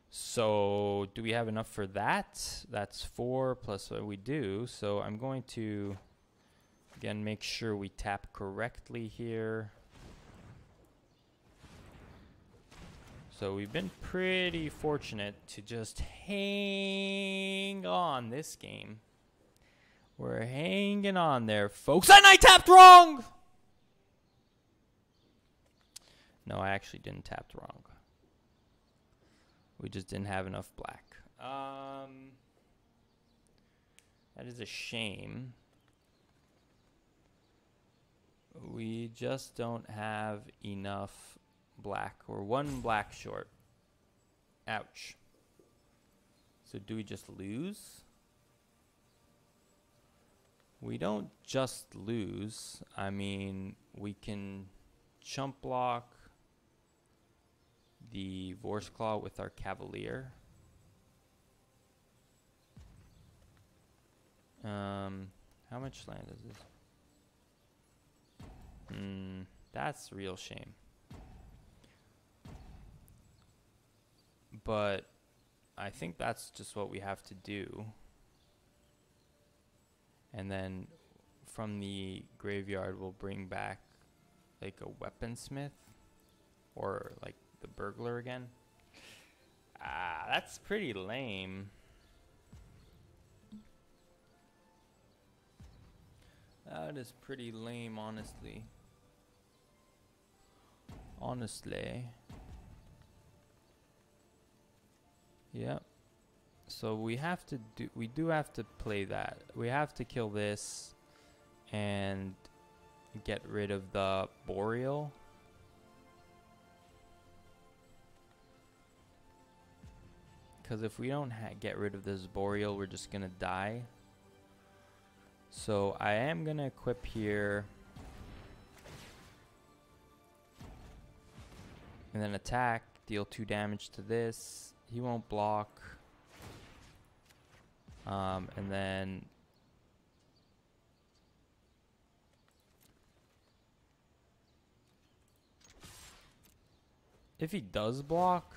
So do we have enough for that? That's 4 plus what we do. So I'm going to, again, make sure we tap correctly here. So we've been pretty fortunate to just hang on this game. We're hanging on there, folks. And I tapped wrong! No, I actually didn't tap wrong. We just didn't have enough black. That is a shame. We just don't have enough black. We're 1 black short. Ouch. So do we just lose? We don't just lose. I mean, we can chump block the Vorse Claw with our Cavalier. How much land is this? That's a real shame. But I think that's just what we have to do. And then from the graveyard, we'll bring back like a weaponsmith or like the burglar again. That's pretty lame. That is pretty lame, honestly. Yep. So we do have to play that. We have to kill this and get rid of the Boreal. Because if we don't get rid of this Boreal, we're just gonna die. So I am gonna equip here. And then attack, deal 2 damage to this. He won't block. And then if he does block,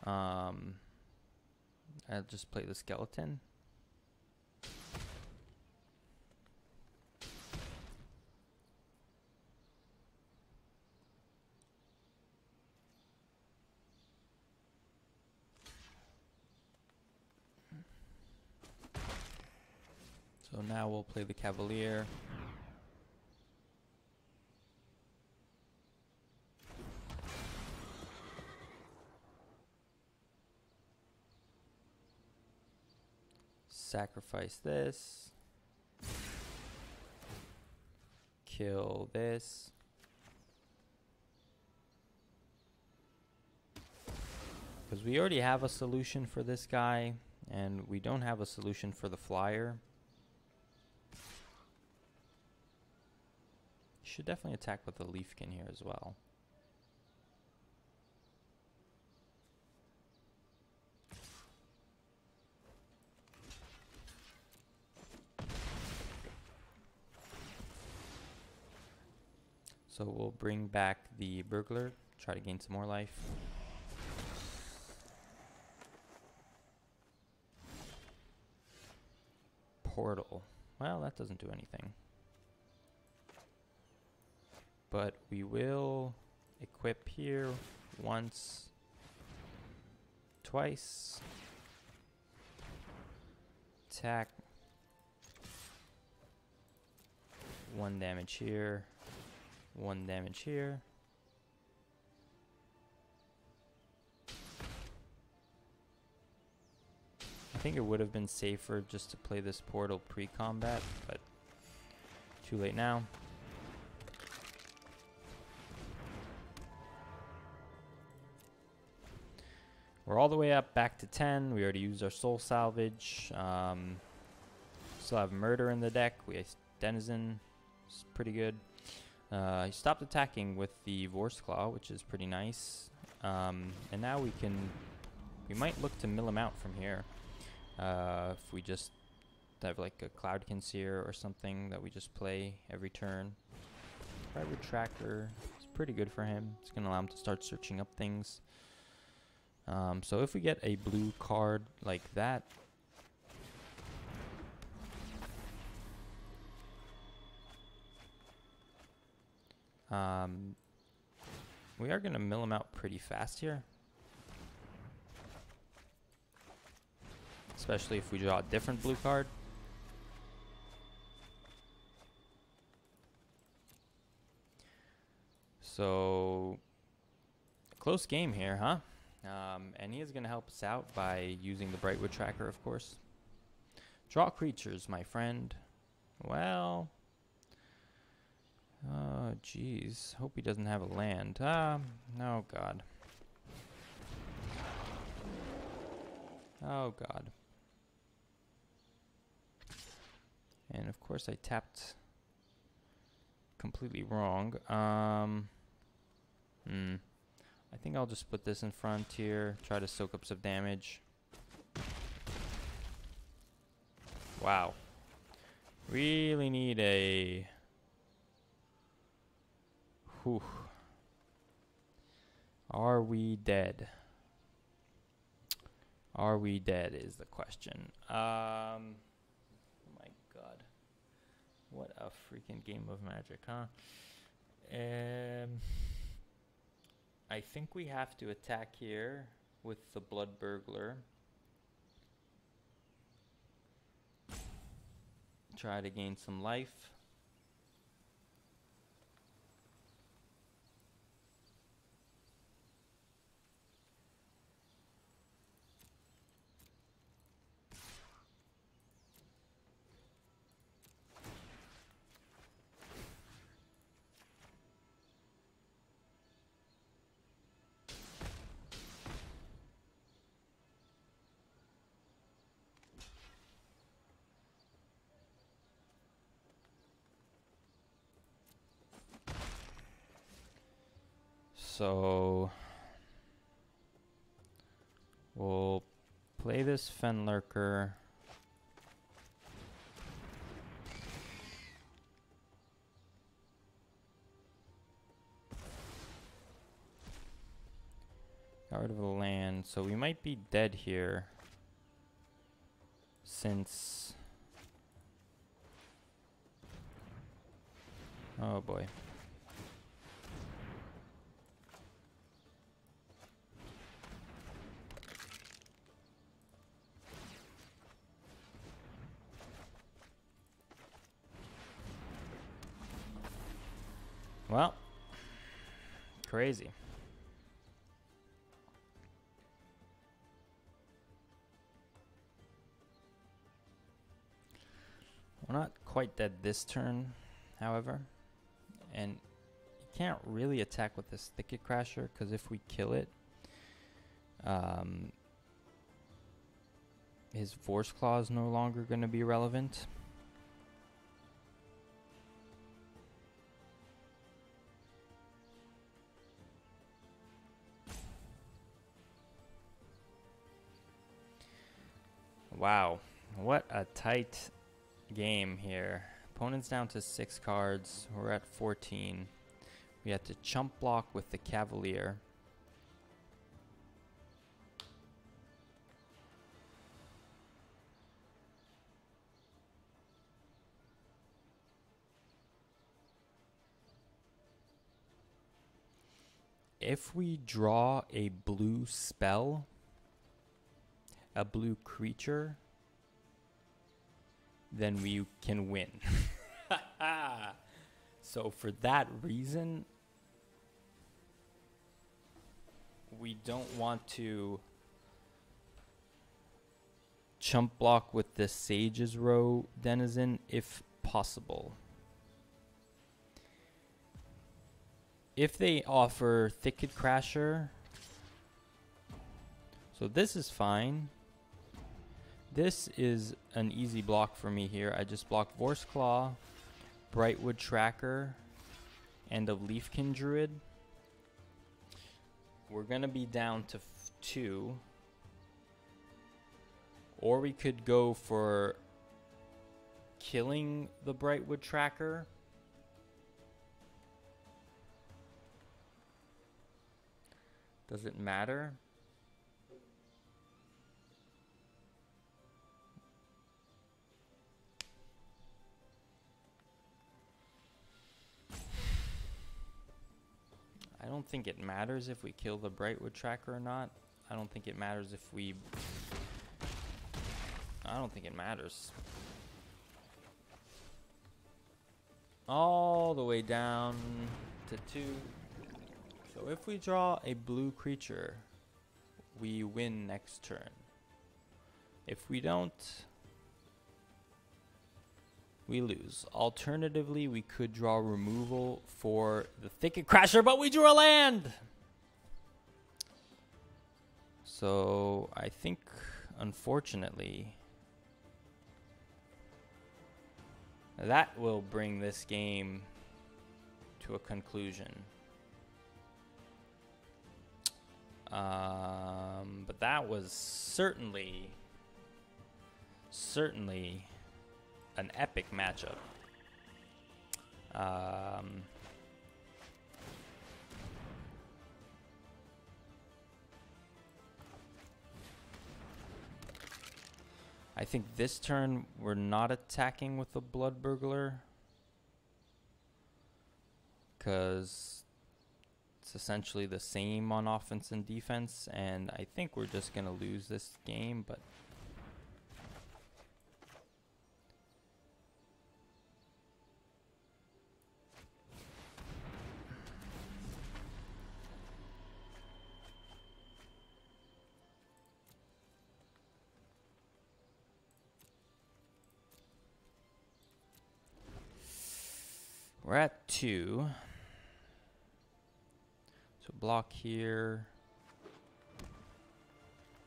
I'll just play the skeleton. So now we'll play the Cavalier. Sacrifice this. Kill this. Because we already have a solution for this guy, and we don't have a solution for the flyer. Should definitely attack with the Leafkin here as well. So we'll bring back the Burglar, try to gain some more life. Portal. Well, that doesn't do anything. But we will equip here once, twice. Attack. 1 damage here. 1 damage here. I think it would have been safer just to play this portal pre-combat, but Too late now. We're all the way up back to 10. We already used our soul salvage. Still have murder in the deck. We have denizen. It's pretty good. He stopped attacking with the Vorse Claw, which is pretty nice. And now we might look to mill him out from here. If we just have like a Cloudkin Seer or something that we just play every turn. Private Tracker is pretty good for him. It's going to allow him to start searching up things. So if we get a blue card like that, we are going to mill him out pretty fast here. Especially if we draw a different blue card. So, close game here, huh? And he is going to help us out by using the Brightwood Tracker, of course. Draw creatures, my friend. Well, oh, jeez. Hope he doesn't have a land. Oh, God. Oh, God. And, of course, I tapped completely wrong. I think I'll just put this in front here. Try to soak up some damage. Wow. Really need a... Whew. Are we dead? Are we dead is the question. Oh my God. What a freaking game of Magic, huh? I think we have to attack here with the Blood Burglar. Try to gain some life. So we'll play this Fenlurker. Got rid of the land, so we might be dead here since... Oh boy. Well, crazy. We're not quite dead this turn, however. And you can't really attack with this Thicket Crasher, because if we kill it, his Force Claw is no longer going to be relevant. Wow, what a tight game here. Opponent's down to 6 cards. We're at 14. We had to chump block with the Cavalier. If we draw a blue spell, a blue creature, then we can win. So for that reason, we don't want to chump block with the Sage's Row Denizen if possible. if they offer Thicket Crasher, so this is fine. This is an easy block for me here. I just block Vorse Claw, Brightwood Tracker, End of Leafkin Druid. We're gonna be down to 2. Or we could go for killing the Brightwood Tracker. Does it matter? I don't think it matters if we kill the Brightwood Tracker or not. I don't think it matters if we... I don't think it matters. All the way down to 2. So if we draw a blue creature, we win next turn. If we don't, we lose. Alternatively, we could draw removal for the Thicket Crasher, but we drew a land! So I think, unfortunately, that will bring this game to a conclusion. But that was certainly an epic matchup. I think this turn we're not attacking with the Blood Burglar, because it's essentially the same on offense and defense, and I think we're just gonna lose this game, but we're at 2. So block here.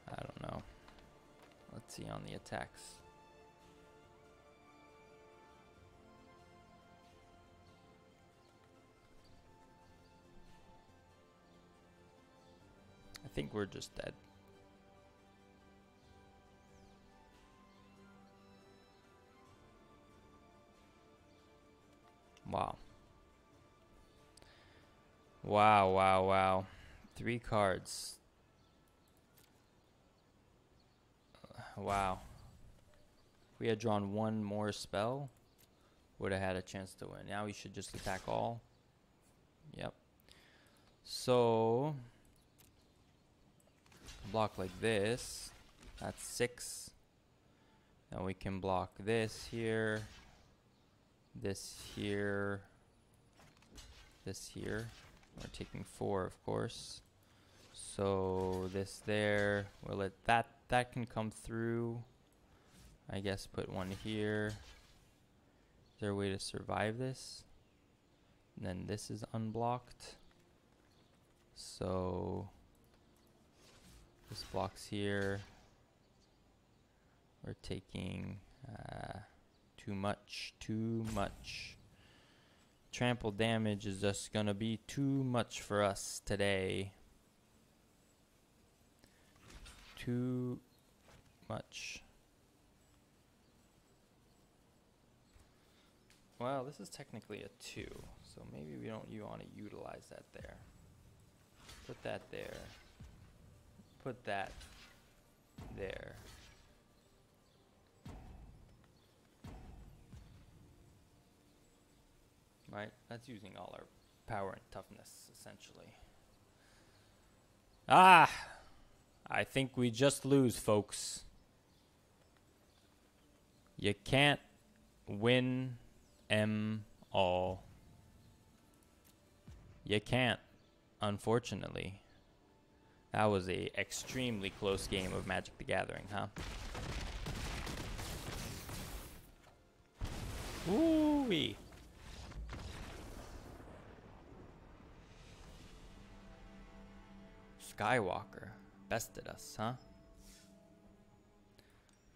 I don't know. Let's see on the attacks. I think we're just dead. Wow. Wow, wow, wow. 3 cards. Wow. If we had drawn 1 more spell, would have had a chance to win. Now we should just attack all. Yep. So, block like this. That's 6. Then we can block this here. This here. This here. We're taking 4, of course. So this there. We'll let that can come through. I guess put 1 here. Is there a way to survive this? And then this is unblocked. So this blocks here. We're taking too much. Trample damage is just gonna be too much for us today. Too much. Well, this is technically a 2, so maybe we don't want to utilize that there. Put that there. Put that there. Right? That's using all our power and toughness, essentially. Ah! I think we just lose, folks. You can't win all. You can't, unfortunately. That was a extremely close game of Magic the Gathering, huh? Woo-wee. Skywalker bested us, huh?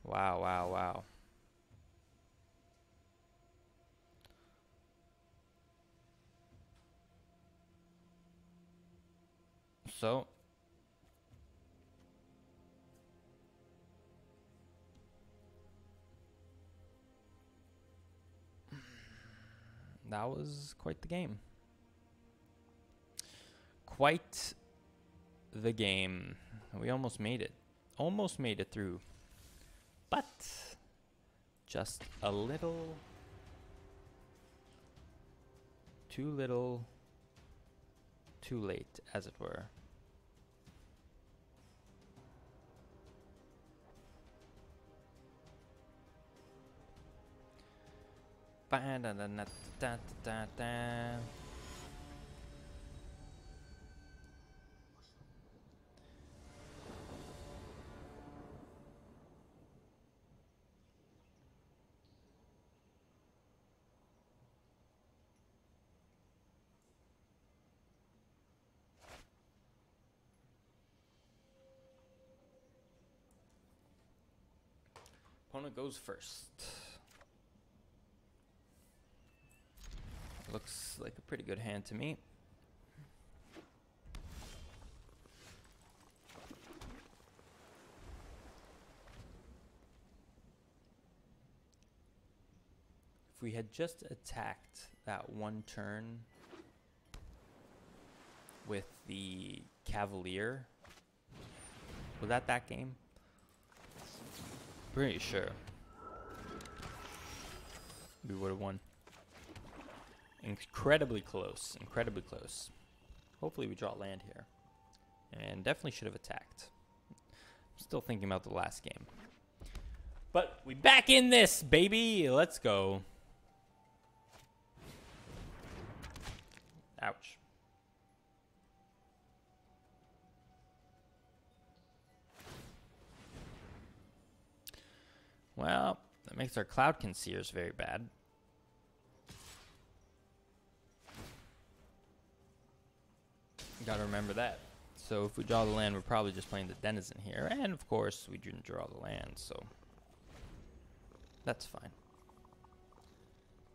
Wow, wow, wow. So that was quite the game. Quite the game. We almost made it. Almost made it through. But just a little too little, too late, as it were. Opponent goes first. Looks like a pretty good hand to me. If we had just attacked that one turn with the Cavalier, was that game? Pretty sure we would have won. Incredibly close, incredibly close. Hopefully we draw land here. And definitely should have attacked. I'm still thinking about the last game. But we back in this, baby. Let's go. Ouch. Well, that makes our Cloud Concealers very bad. Gotta remember that. So if we draw the land, we're probably just playing the Denizen here. And of course, we didn't draw the land, so that's fine.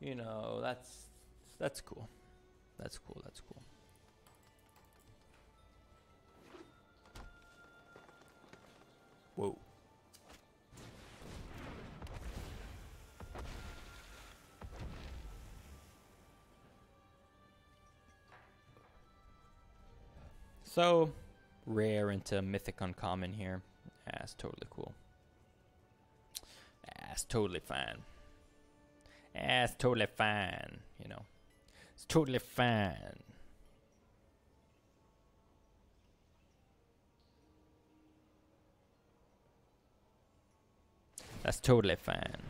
You know, that's cool. That's cool, that's cool. Whoa. So, rare into mythic uncommon here. That's totally cool. That's totally fine. That's totally fine, you know. It's totally fine. That's totally fine.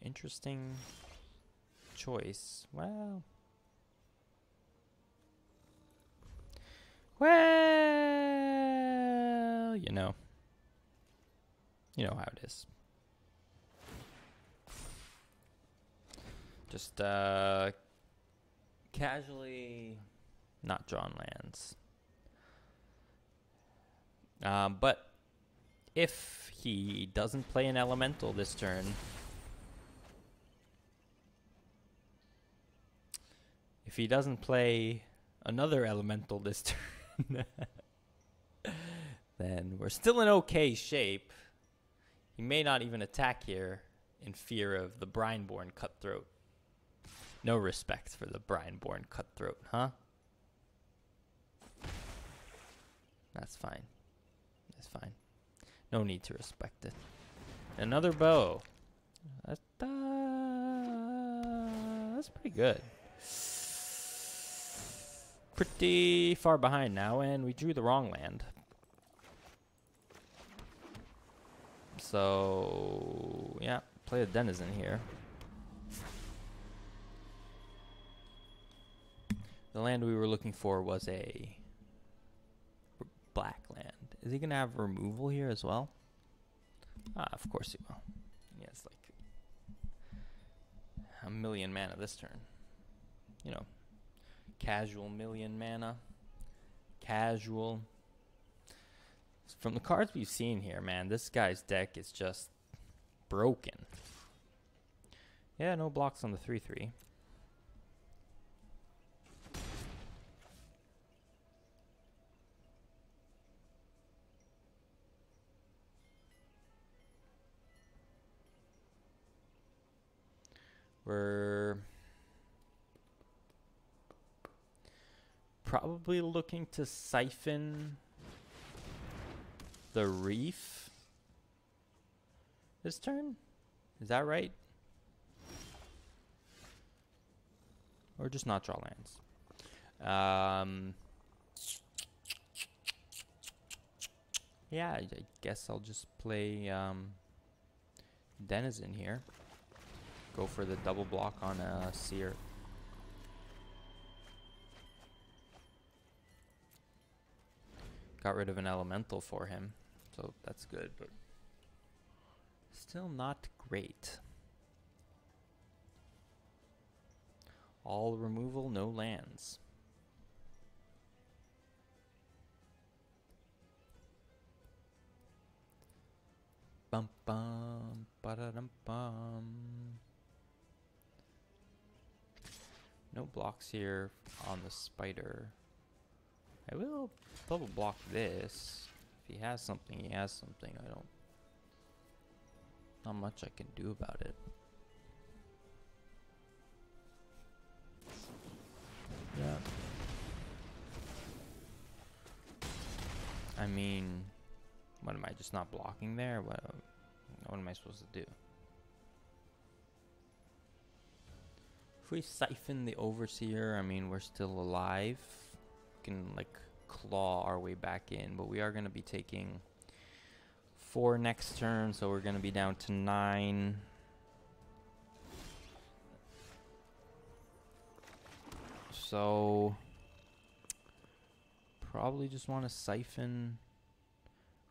Interesting choice. Well, you know how it is. Just casually not drawn lands. But if he doesn't play an elemental this turn, if he doesn't play another elemental this turn, then we're still in okay shape. He may not even attack here in fear of the Brineborn Cutthroat. No respect for the Brineborn Cutthroat, huh? That's fine. That's fine. No need to respect it. Another bow. That's pretty good. Pretty far behind now, and we drew the wrong land. So, yeah, play a Denizen here. The land we were looking for was a black land. Is he going to have removal here as well? Ah, of course he will. He has like a million mana this turn. You know, casual million mana. casual. From the cards we've seen here, man, this guy's deck is just broken. Yeah, no blocks on the 3/3. We're probably looking to siphon the Reef this turn. Is that right? Or just not draw lands. Yeah, I guess I'll just play Denizen here. Go for the double block on a Seer. Got rid of an elemental for him, so that's good, but still not great. All removal, no lands. Bum bum ba-da-dum bum. No blocks here on the spider. I will double block this. If he has something, he has something. I don't. Not much I can do about it. Yeah. I mean, what am I just not blocking there? What am I supposed to do? If we siphon the Overseer, I mean, we're still alive. We can like claw our way back in, but we are going to be taking 4 next turn, so we're going to be down to 9. So probably just want to siphon.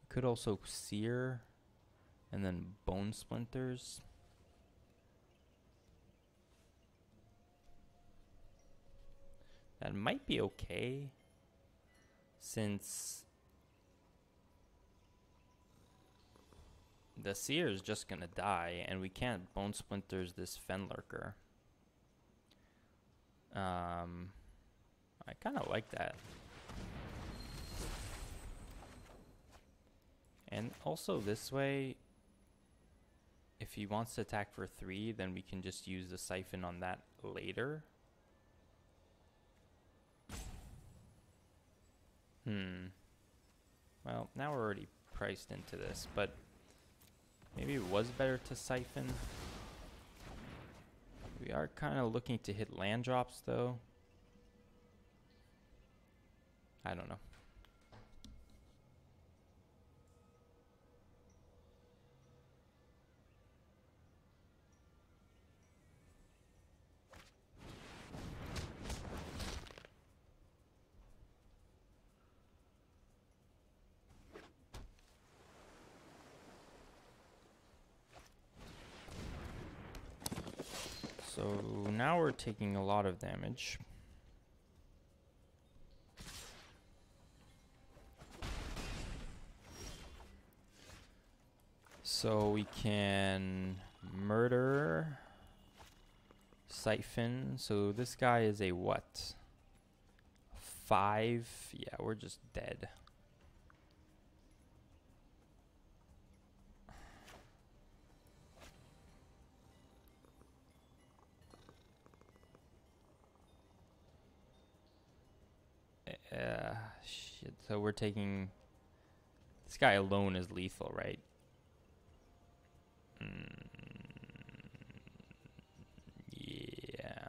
We could also Seer and then Bone Splinters. That might be okay, since the Seer is just gonna die, and we can't Bone Splinters this Fenlurker. I kind of like that. And also this way, if he wants to attack for 3, then we can just use the Siphon on that later. Well, now we're already priced into this, but maybe it was better to Siphon. We are kind of looking to hit land drops, though. I don't know. So now we're taking a lot of damage. So we can murder, Siphon. So this guy is a what? 5? Yeah, we're just dead. Shit. So we're taking... This guy alone is lethal, right? Yeah.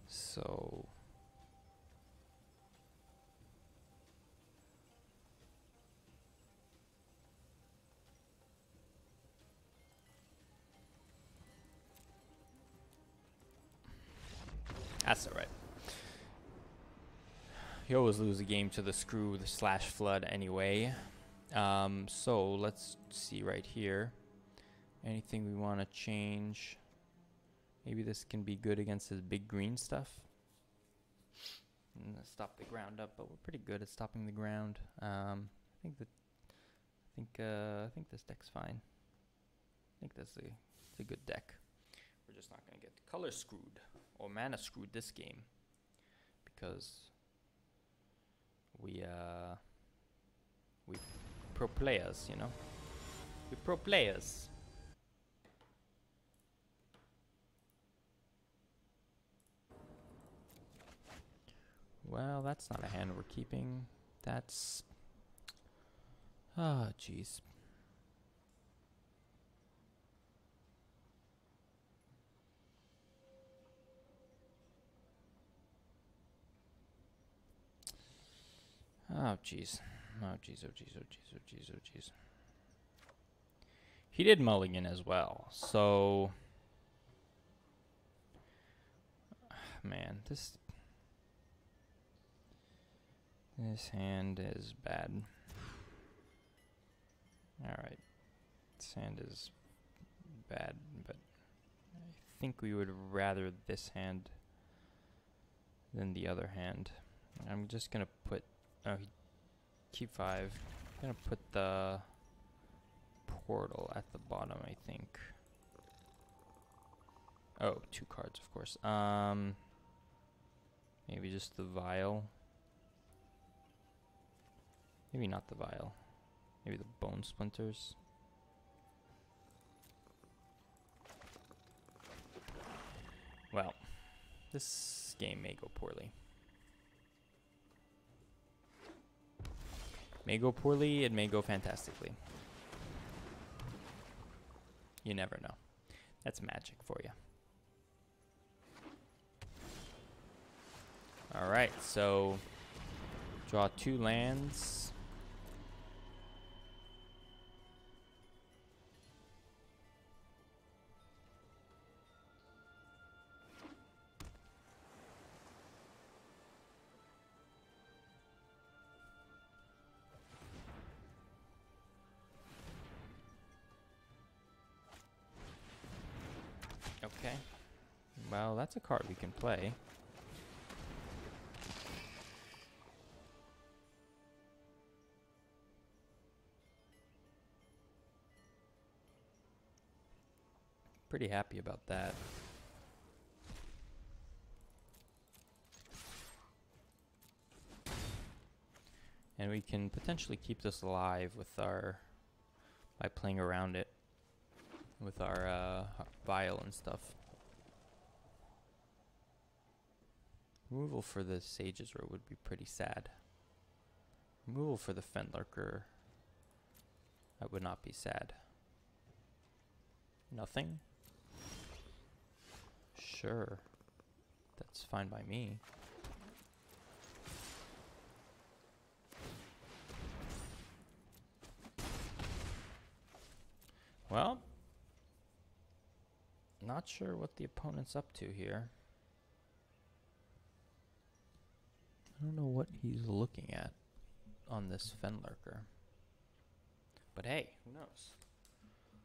So... That's alright. You always lose a game to the Screw, the Slash Flood anyway. So let's see right here. Anything we want to change? Maybe this can be good against his big green stuff. stop the ground up, but we're pretty good at stopping the ground. I think this deck's fine. I think it's a good deck. We're just not gonna get color screwed or mana screwed this game because we pro players, you know. We pro players. Well, that's not a hand we're keeping. That's... oh, jeez. Oh, jeez. Oh, jeez, oh, jeez, oh, jeez, oh, jeez, oh, jeez. He did mulligan as well, so... man, this hand is bad. Alright. This hand is bad, but I think we would rather this hand than the other hand. I'm just gonna put... oh, keep 5. I'm gonna put the portal at the bottom, I think. Oh, 2 cards, of course. Maybe just the vial. Maybe not the vial. Maybe the bone splinters. Well, this game may go poorly. May go poorly, it may go fantastically. You never know. That's magic for you. Alright, so draw 2 lands. Okay. Well, that's a card we can play. Pretty happy about that. And we can potentially keep this alive with our... by playing around it with our vial and stuff. Removal for the Sage's Road would be pretty sad. Removal for the Fenlurker, that would not be sad. Nothing? Sure. That's fine by me. Well, not sure what the opponent's up to here. I don't know what he's looking at on this Fenlurker. But hey, who knows?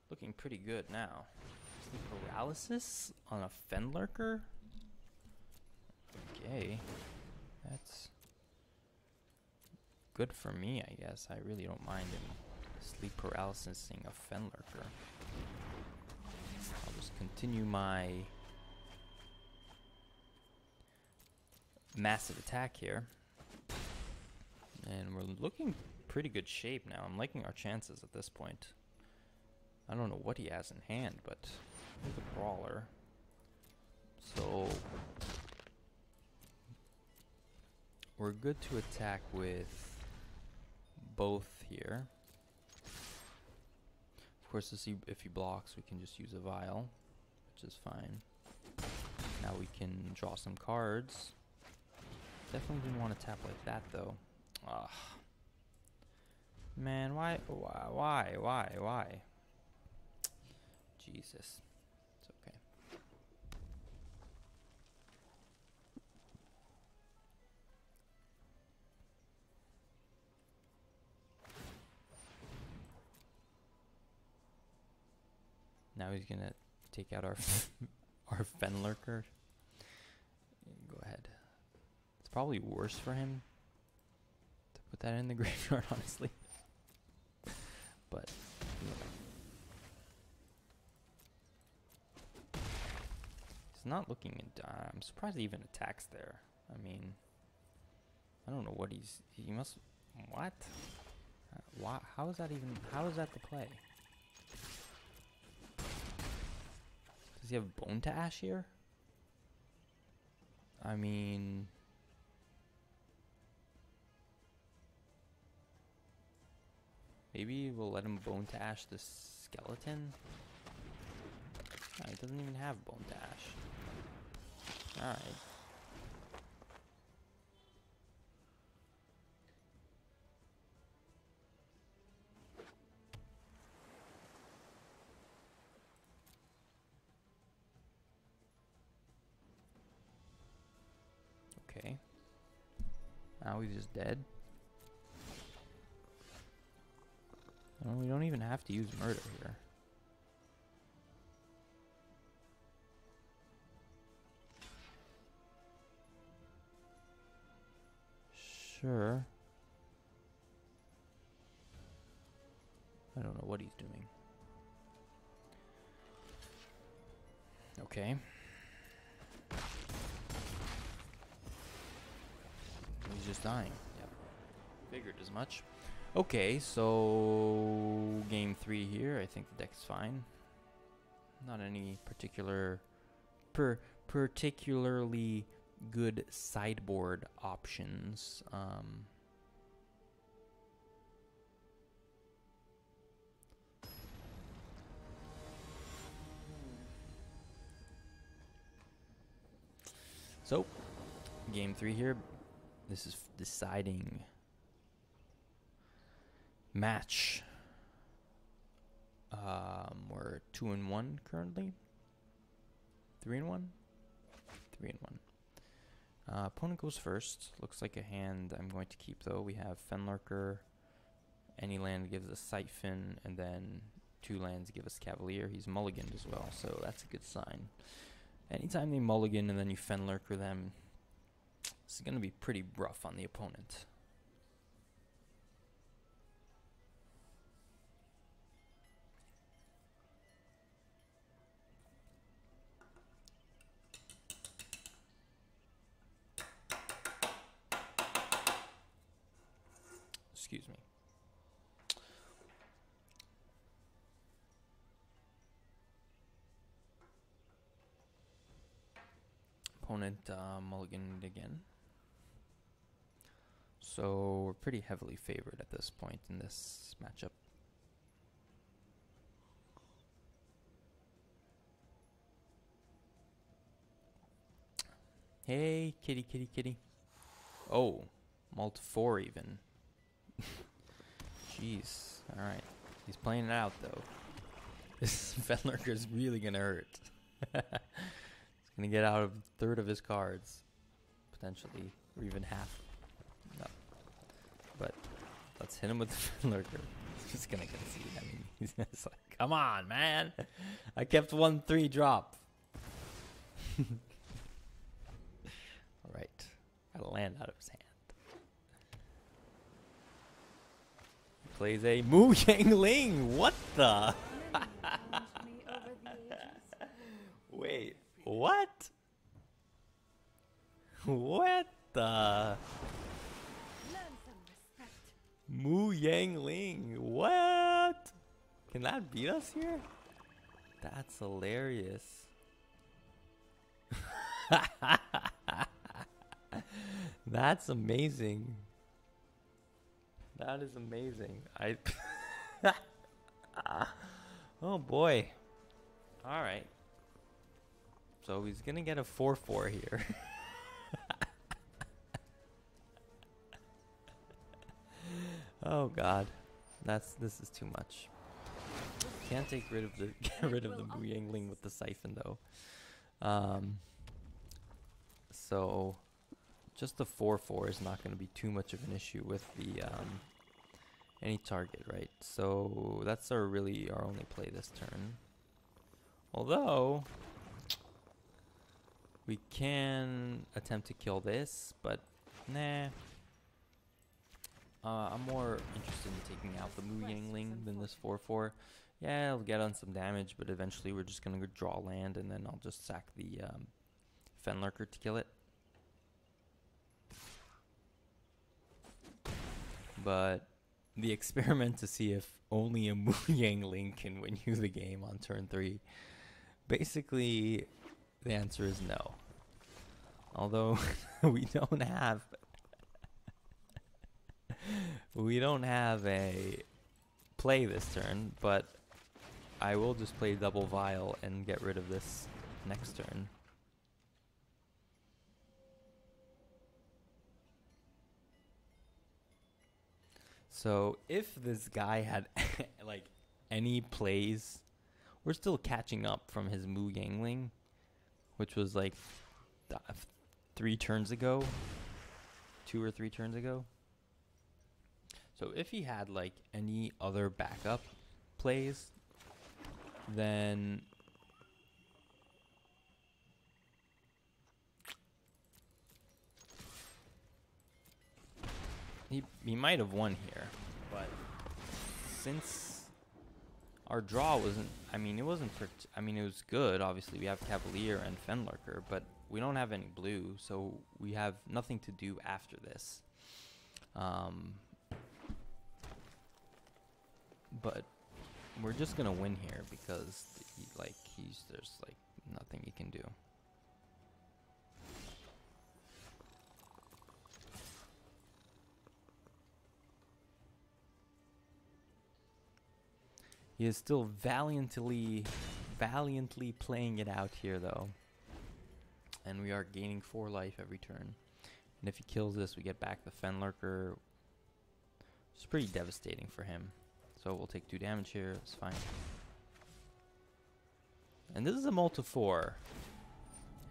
Looking pretty good now. Sleep paralysis on a Fenlurker? Okay. That's good for me, I guess. I really don't mind him sleep paralysing a Fenlurker. I'll just continue my massive attack here. And we're looking pretty good shape now. I'm liking our chances at this point. I don't know what he has in hand, but he's a brawler. So we're good to attack with both here. Of course, to see if he blocks, we can just use a vial, which is fine. Now we can draw some cards. Definitely didn't want to tap like that, though. Ugh. Man, why? Jesus. It's okay. Now he's gonna take out our our Fenlurker. Go ahead. Let's probably worse for him to put that in the graveyard, honestly. But he's not looking at. I'm surprised he even attacks there. I mean, I don't know what he must. What? Why? How is that even? How is that the play? Does he have Bone to Ash here? I mean, maybe we'll let him Bone to Ash the skeleton. No, he doesn't even have Bone to Ash. All right. Okay. Now he's just dead. Well, we don't even have to use murder here. Sure. I don't know what he's doing. Okay. He's just dying. Yep. Figured as much. Okay, so game 3 here. I think the deck is fine. Not any particularly good sideboard options. So, game 3 here. This is deciding match. We're 2-1 currently. 3-1. 3-1. Opponent goes first. Looks like a hand I'm going to keep though. We have Fenlurker. Any land gives us Siphon, and then 2 lands give us Cavalier. He's mulliganed as well, so that's a good sign. Anytime they mulligan and then you Fenlurker them, it's going to be pretty rough on the opponent. Excuse me. Opponent mulliganed again. So we're pretty heavily favored at this point in this matchup. Hey, kitty, kitty, kitty. Oh, mult 4 even. Jeez. Alright. He's playing it out though. This Fenlurker is really gonna hurt. He's gonna get out of a third of his cards. Potentially. Or even half. No. But let's hit him with the Fenlurker. He's just gonna concede. I mean, he's just like, come on, man. I kept 1/3 drop. Alright. Got a land out of his hand. Plays a Mu Yang Ling. What the? Wait, what? What the? Mu Yang Ling. What? Can that beat us here? That's hilarious. That's amazing. That is amazing. Oh boy. All right. So he's gonna get a 4/4 here. Oh god, this is too much. Can't get rid of the Mu Yang Ling with the Siphon though. So just the 4/4 is not going to be too much of an issue with the any target, right? So that's really our only play this turn. Although we can attempt to kill this, but Nah. I'm more interested in taking out the Mu Yangling than this 4/4. Yeah, I'll get on some damage, but eventually we're just gonna go draw land, and then I'll just sack the Fenlurker to kill it. But the experiment to see if only a Mu Yangling can win you the game on turn 3, basically the answer is no. Although we don't have a play this turn, but I will just play double Vial and get rid of this next turn. So if this guy had like any plays, we're still catching up from his Mu Yangling, which was like 3 turns ago, 2 or 3 turns ago. So if he had like any other backup plays, then he might have won here. But since our draw wasn't, I mean, it wasn't for, I mean, it was good. Obviously, we have Cavalier and Fenlurker, but we don't have any blue, so we have nothing to do after this. But we're just gonna win here because there's like nothing he can do. He is still valiantly playing it out here though. And we are gaining 4 life every turn. And if he kills this, we get back the Fenlurker. It's pretty devastating for him. So we'll take 2 damage here, it's fine. And this is a multi-4.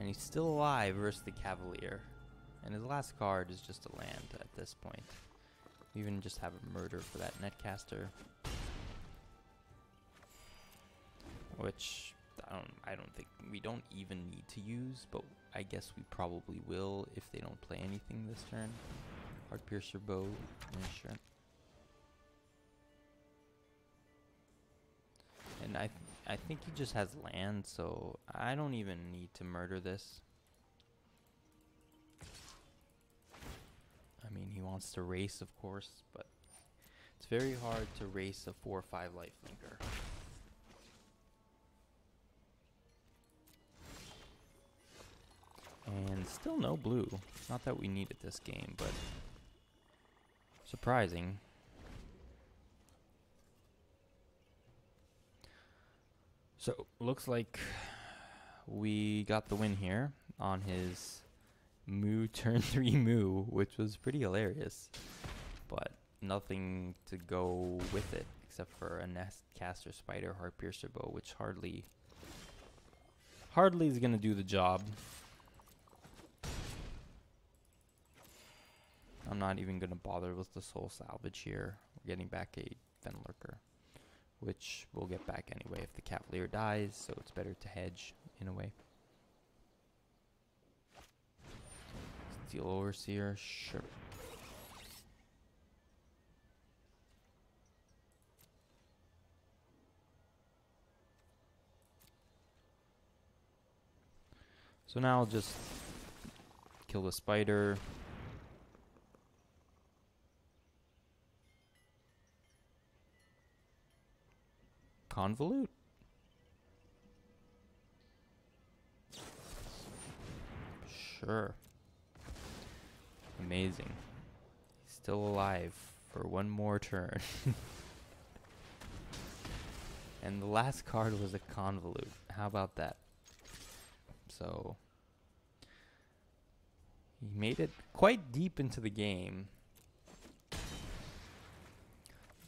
And he's still alive versus the Cavalier. And his last card is just a land at this point. We even just have a murder for that Netcaster. Which I don't think we don't even need to use, but I guess we probably will if they don't play anything this turn. Heart Piercer Bow, yeah, sure. And I think he just has land, so I don't even need to murder this. I mean, he wants to race, of course, but it's very hard to race a 4 or 5 lifelinker. And still no blue. Not that we needed this game, but surprising. So, looks like we got the win here on his Mu turn 3 Mu, which was pretty hilarious. But nothing to go with it except for a Netcaster Spider Heart Piercer Bow, which hardly is going to do the job. I'm not even going to bother with the Soul Salvage here. We're getting back a Fenlurker, which we'll get back anyway if the Cavalier dies, so it's better to hedge in a way. Steel Overseer, sure. So now I'll just kill the spider. Convolute. Sure. Amazing. He's still alive for 1 more turn. And the last card was a Convolute. How about that? So he made it quite deep into the game,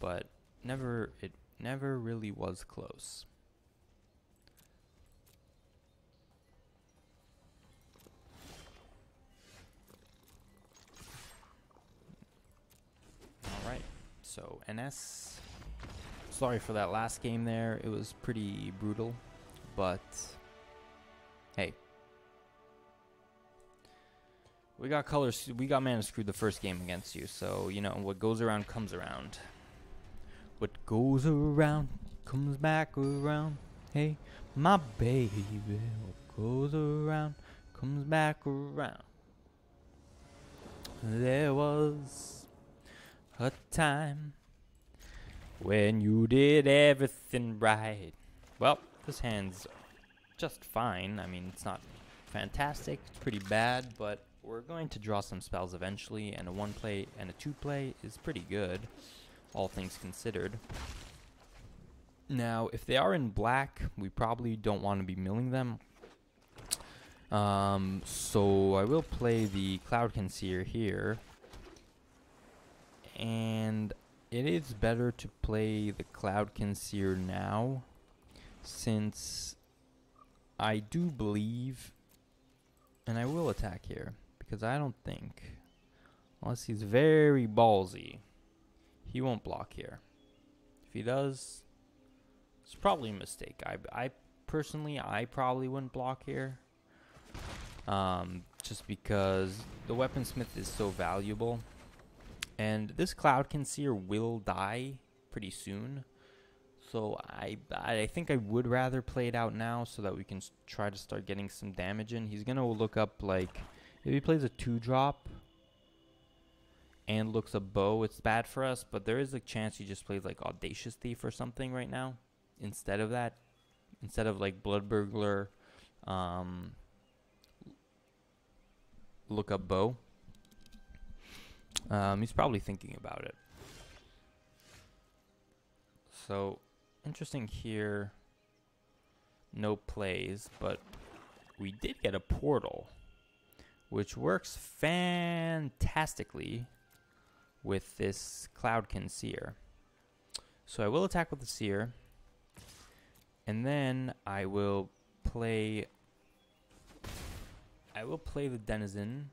but it never really was close. Alright, so NS. Sorry for that last game there. It was pretty brutal, but hey. We got colors. We got mana screwed the first game against you. So you know what goes around comes around. What goes around comes back around. Hey, my baby. What goes around comes back around. There was a time when you did everything right. Well, this hand's just fine. I mean, it's not fantastic. It's pretty bad, but we're going to draw some spells eventually, and a 1-play and a 2-play is pretty good, all things considered. Now, if they are in black, we probably don't want to be milling them. So I will play the Cloud Conceer here, and it is better to play the Cloud Conceer now, since I do believe, and I will attack here, because I don't think, unless he's very ballsy, he won't block here. If he does, it's probably a mistake. I personally, I probably wouldn't block here. Just because the weaponsmith is so valuable, and this Cloud Conceer will die pretty soon. So I think I would rather play it out now so that we can try to start getting some damage in. He's gonna look up, like, if he plays a 2-drop and looks a bow, it's bad for us. But there is a chance he just plays like Audacious Thief or something right now instead of that, instead of like Blood Burglar. Look up bow. He's probably thinking about it. So interesting here. No plays, but we did get a portal, which works fantastically with this Cloud Conceer. So I will attack with the Seer, and then I will play the Denizen,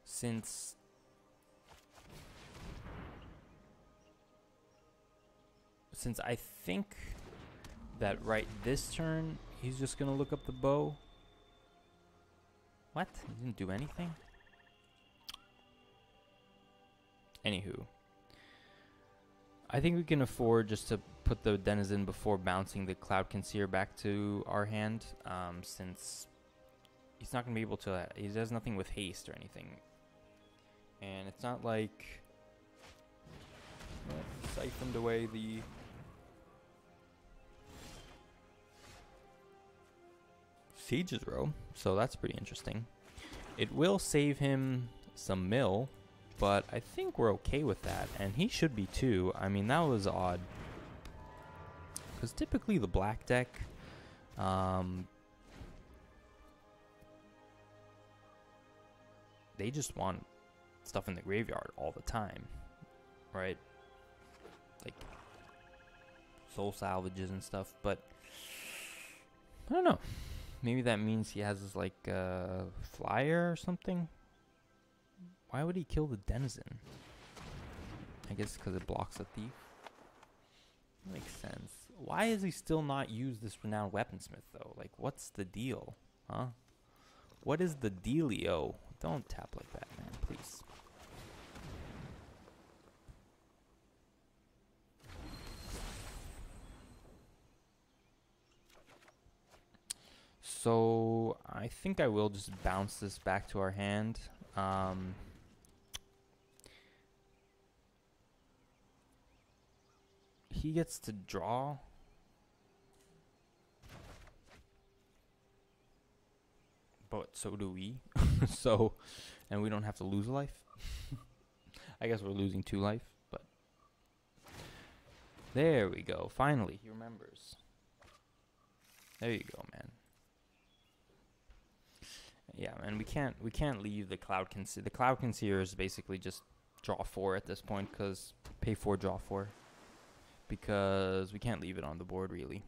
since I think that right this turn he's just gonna look up the bow. What? He didn't do anything? Anywho, I think we can afford just to put the Denizen before bouncing the Cloud Conceer back to our hand, since he's not going to be able to, he does nothing with haste or anything. And it's not like, siphoned away the Siege's Row, so that's pretty interesting. It will save him some mill, but I think we're okay with that, and he should be too. I mean, that was odd, because typically the black deck, they just want stuff in the graveyard all the time, right? Like soul salvages and stuff, but I don't know. Maybe that means he has his, like, flyer or something. Why would he kill the Denizen? I guess because it blocks a thief. Makes sense. Why has he still not used this renowned weaponsmith, though? Like, what's the deal? Huh? What is the dealio? Don't tap like that, man, please. So I think I will just bounce this back to our hand. He gets to draw. But so do we. So, and we don't have to lose a life. I guess we're losing 2 life, but there we go. Finally, he remembers. There you go, man. Yeah, man, we can't leave the Cloud Conceer. The Cloud Conceer is basically just draw 4 at this point, because pay 4, draw 4, because we can't leave it on the board really.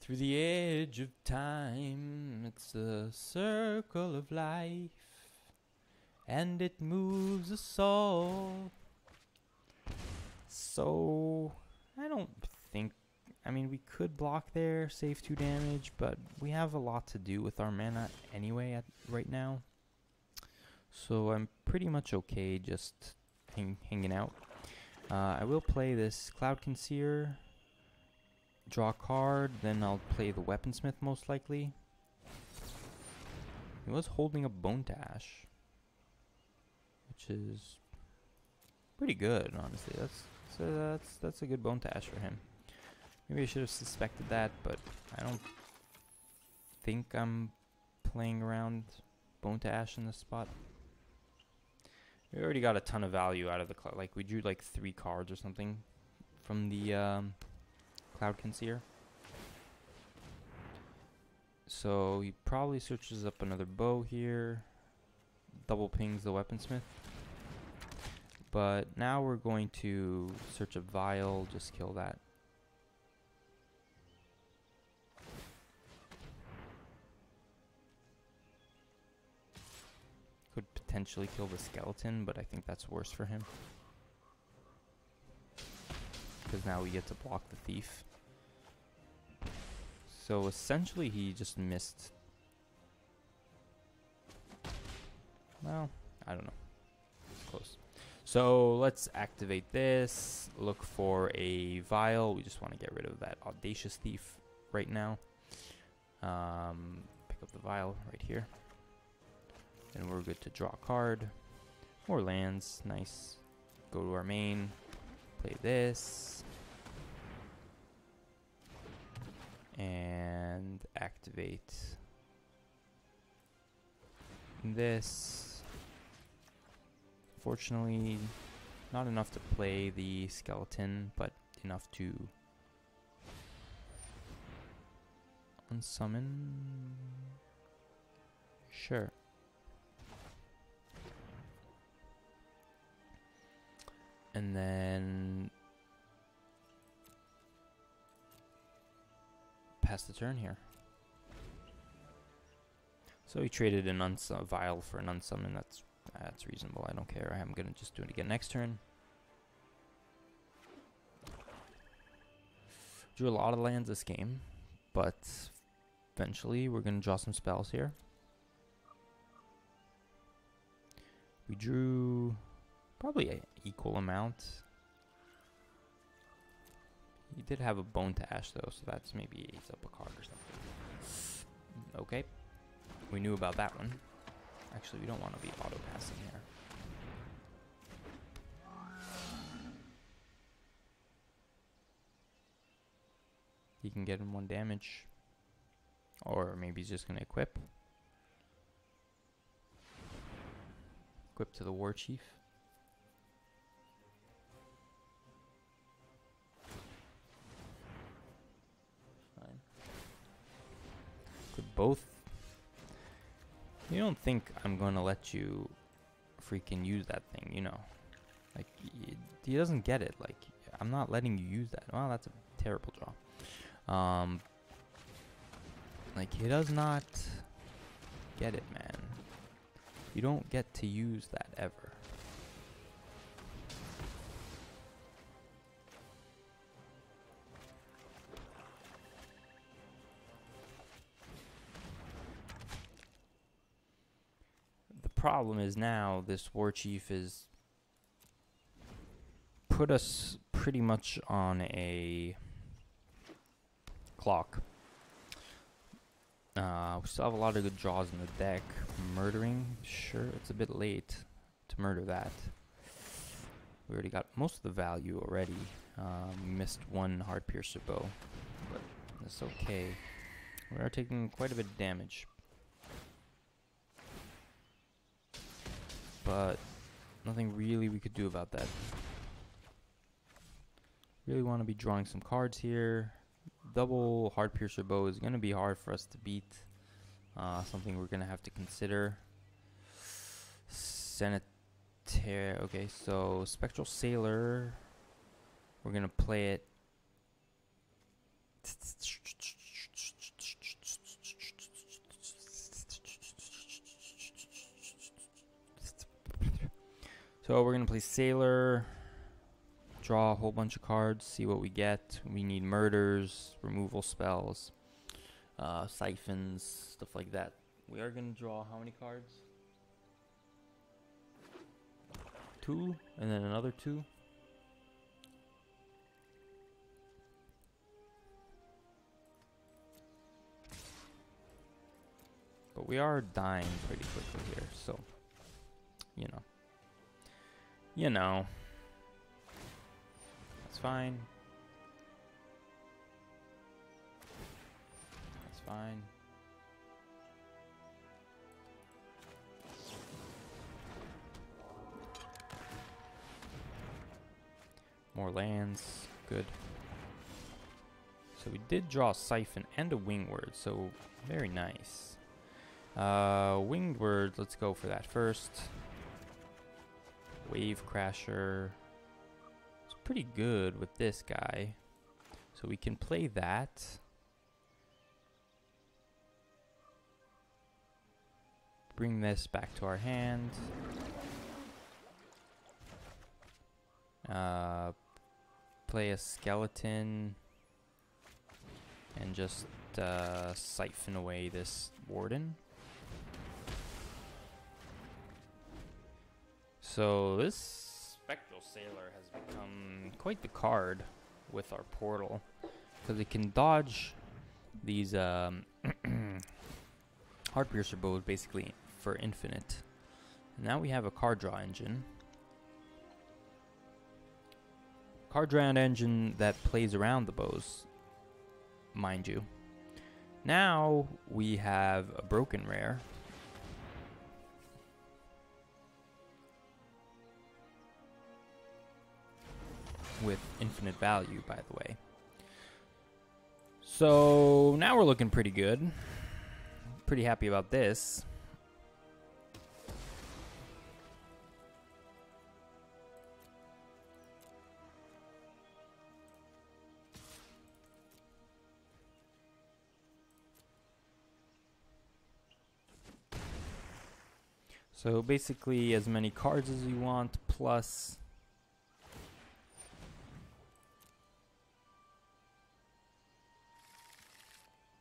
Through the edge of time, it's a circle of life, and it moves us all. So I don't think... I mean, we could block there, save 2 damage, but we have a lot to do with our mana anyway right now. So I'm pretty much okay just hanging out. I will play this Cloud Conceer, draw a card, then I'll play the Weaponsmith most likely. He was holding a Bone Tash, which is pretty good, honestly. That's a good Bone Tash for him. Maybe I should have suspected that, but I don't think I'm playing around Bone Tash in this spot. We already got a ton of value out of the cloud. Like, we drew like 3 cards or something from the Cloud Conceer. So he probably searches up another bow here. Double pings the Weaponsmith. But now we're going to search a vial, just kill that. Could potentially kill the skeleton, but I think that's worse for him. Because now we get to block the thief. So essentially he just missed. Well, I don't know. It's close. So let's activate this. Look for a vial. We just want to get rid of that audacious thief right now. Pick up the vial right here. And we're good to draw a card. More lands. Nice. Go to our main. Play this. And activate this. Fortunately, not enough to play the skeleton, but enough to unsummon. Sure. And then pass the turn here. So he traded an vial for an unsummon. That's reasonable. I don't care. I'm gonna just do it again next turn. Drew a lot of lands this game, but eventually we're gonna draw some spells here. We drew probably an equal amount. He did have a Bone Tash though, so that's maybe eats up a card or something. Okay. We knew about that one. Actually, we don't want to be auto-passing here. He can get him 1 damage. Or maybe he's just going to equip. Equip to the War Chief. Fine. Could both. You don't think I'm going to let you freaking use that thing, you know. Like, he doesn't get it. Like, I'm not letting you use that. Well, that's a terrible draw. Like, he does not get it, man. You don't get to use that ever. The problem is now this War Chief is put us pretty much on a clock. We still have a lot of good draws in the deck. Murdering, sure, it's a bit late to murder that. We already got most of the value already. We missed 1 Hard Piercer bow, but that's okay. We are taking quite a bit of damage. But nothing really we could do about that. Really want to be drawing some cards here. Double Hard Piercer bow is going to be hard for us to beat. Something we're going to have to consider. Sanitaire. Okay, so Spectral Sailor. We're going to play it. So we're going to play Sailor. draw a whole bunch of cards, see what we get. We need murders, removal spells, siphons, stuff like that. We are going to draw how many cards? 2, and then another 2. But we are dying pretty quickly here, so, you know. You know. That's fine. That's fine. More lands. Good. So we did draw a Siphon and a Winged Word, so very nice. Winged Word, let's go for that first. Wave Crasher. It's pretty good with this guy. So we can play that. Bring this back to our hand. Play a skeleton. And just siphon away this Warden. So this Spectral Sailor has become quite the card with our portal, because it can dodge these Heart Piercer bows basically for infinite. And now we have a card draw engine. Card draw engine that plays around the bows, mind you. Now we have a broken rare. With infinite value, by the way. So now we're looking pretty good. Pretty happy about this. So basically as many cards as you want, plus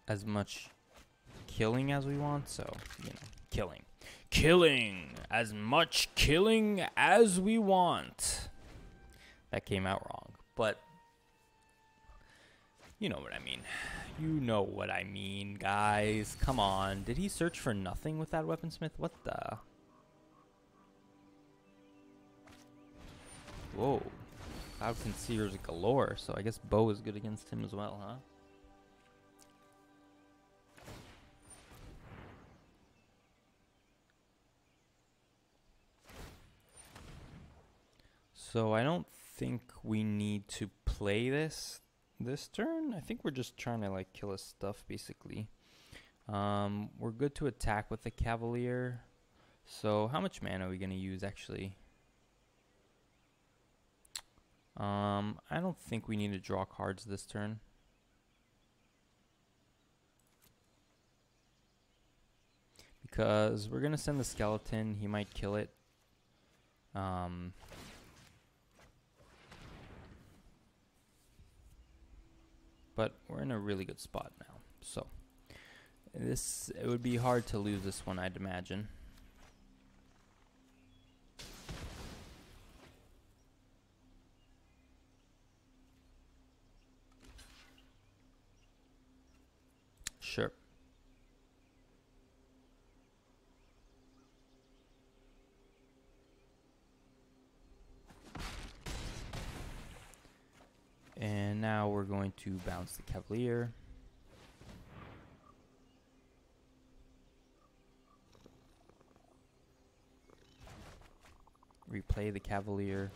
as much killing as we want. So, you know, killing as much killing as we want. That came out wrong, but you know what I mean. You know what I mean, guys. Come on. Did he search for nothing with that weaponsmith? What the? Whoa. Cloud Concealers galore, so I guess bow is good against him as well, huh? So I don't think we need to play this turn. I think we're just trying to like kill his stuff basically. We're good to attack with the Cavalier. So how much mana are we gonna use actually? I don't think we need to draw cards this turn. Because we're gonna send the skeleton, he might kill it. But we're in a really good spot now. So it would be hard to lose this one, I'd imagine. Sure. And now we're going to bounce the Cavalier. Replay the Cavalier.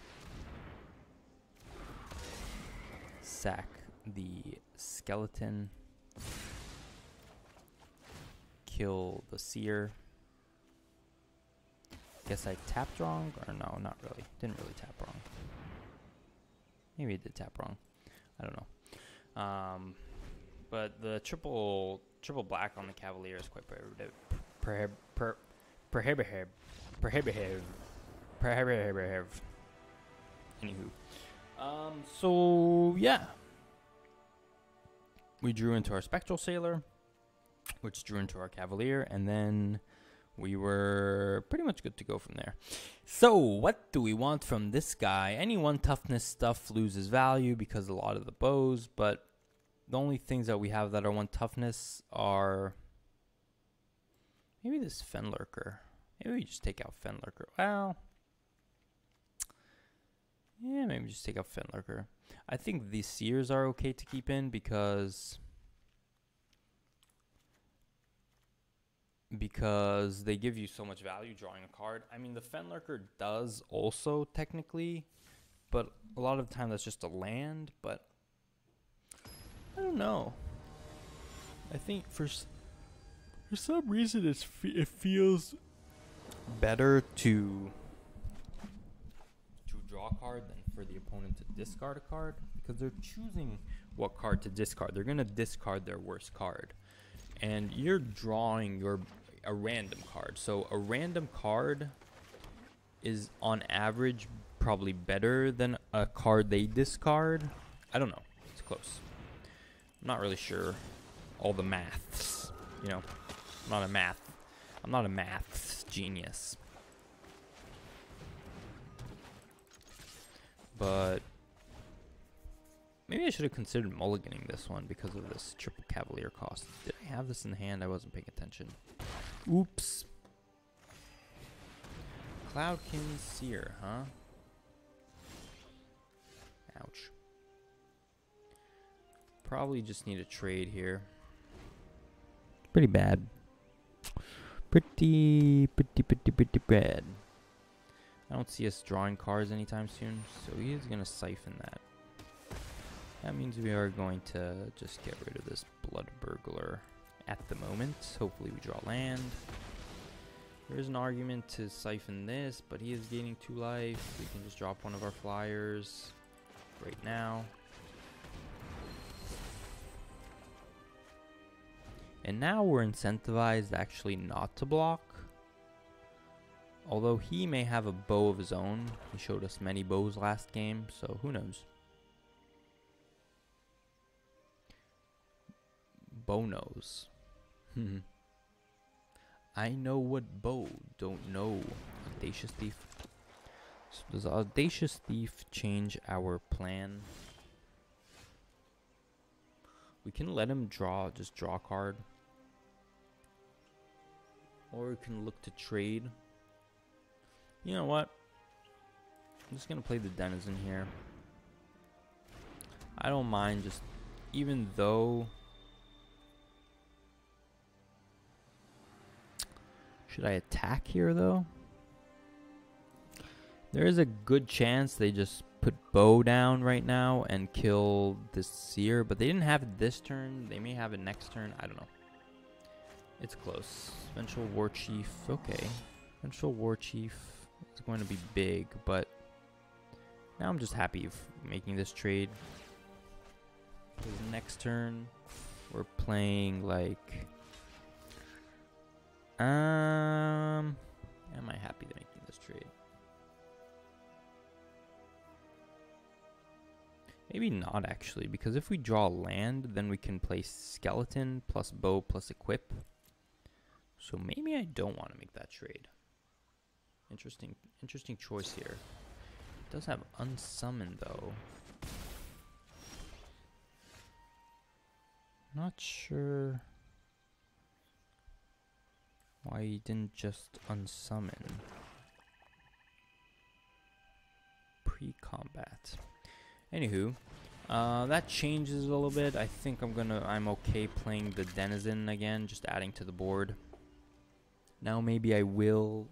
Sack the skeleton. Kill the seer. Guess I tapped wrong, or no, not really. Didn't really tap wrong. Maybe I did tap wrong. I don't know. But the triple black on the Cavalier is quite prohibitive. Anywho, So yeah, we drew into our Spectral Sailor, which drew into our Cavalier, and then we were pretty much good to go from there. So what do we want from this guy? Any one toughness stuff loses value because a lot of the bows, but the only things that we have that are one toughness are maybe this Fenlurker. Maybe we just take out Fenlurker. Well, yeah, maybe just take out Fenlurker. I think these Seers are okay to keep in because they give you so much value drawing a card. I mean, the Fenlurker does also technically, but a lot of the time that's just a land, but I don't know. I think for some reason it feels better to draw a card than for the opponent to discard a card, because they're choosing what card to discard. They're going to discard their worst card, and you're drawing a random card. So a random card is on average probably better than a card they discard. I don't know. It's close. I'm not really sure all the maths, you know. I'm not a maths genius. But maybe I should have considered mulliganing this one because of this triple Cavalier cost. Did I have this in hand? I wasn't paying attention. Oops. Cloudkin Seer, huh? Ouch. Probably just need a trade here. Pretty bad. Pretty bad. I don't see us drawing cards anytime soon, so he is going to siphon that. That means we are going to just get rid of this Blood Burglar at the moment. Hopefully we draw land. There is an argument to siphon this, but he is gaining 2 life. We can just drop one of our flyers right now. And now we're incentivized actually not to block. Although he may have a bow of his own. He showed us many bows last game, so who knows. Bow knows. I know what bow, don't know. Audacious Thief. So does Audacious Thief change our plan? We can let him just draw a card. Or we can look to trade. You know what? I'm just going to play the Denizen here. I don't mind just, even though... Should I attack here, though? There is a good chance they just put bow down right now and kill this Seer, but they didn't have it this turn. They may have it next turn. I don't know. It's close. Vengeful War Chief. Okay. Vengeful War Chief is going to be big, but now I'm just happy making this trade. Because next turn, we're playing like... Am I happy to making this trade? Maybe not, actually, because if we draw land, then we can play Skeleton plus Bow plus Equip. So maybe I don't want to make that trade. Interesting choice here. It does have Unsummon, though. Not sure why he didn't just unsummon pre-combat. Anywho, that changes a little bit. I think I'm okay playing the Denizen again, just adding to the board. Now maybe I will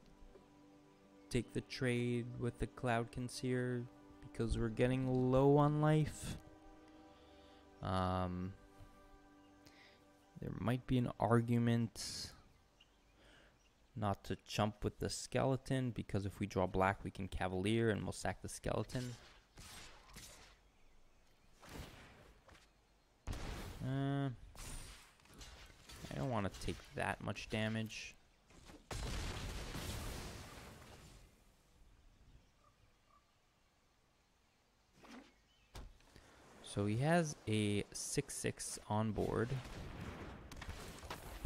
take the trade with the Cloudkin Seer because we're getting low on life. There might be an argument not to jump with the Skeleton, because if we draw black we can Cavalier and we'll sack the Skeleton. I don't want to take that much damage. So he has a 6/6 on board,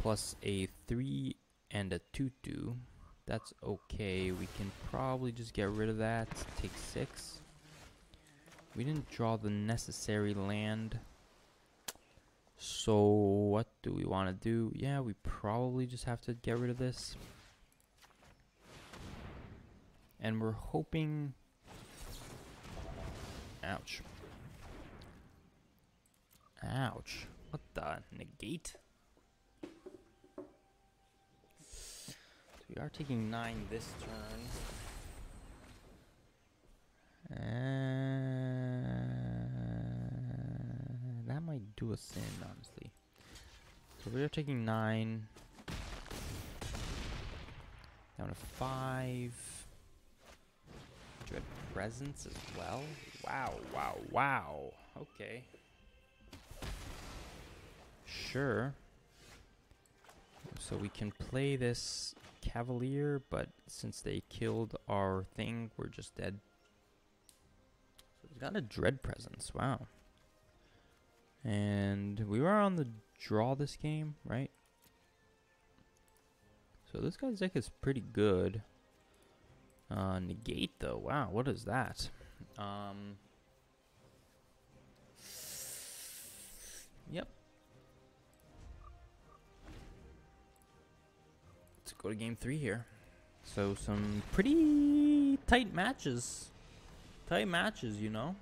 plus a 3 and a 2/2. That's okay. We can probably just get rid of that. Take 6. We didn't draw the necessary land. So what do we want to do? Yeah, we probably just have to get rid of this. And we're hoping... Ouch. Ouch. What the? Negate? So we are taking 9 this turn. That might do us in, honestly. So we are taking 9. Down to 5. Dread Presence as well. Wow, wow, wow. Okay. Sure. So we can play this Cavalier, but since they killed our thing, we're just dead. So he's got a Dread Presence. Wow. And we were on the draw this game, right? So this guy's deck is pretty good. Negate though. Wow, what is that? Yep. Let's go to game 3 here. So some pretty tight matches. Tight matches, you know.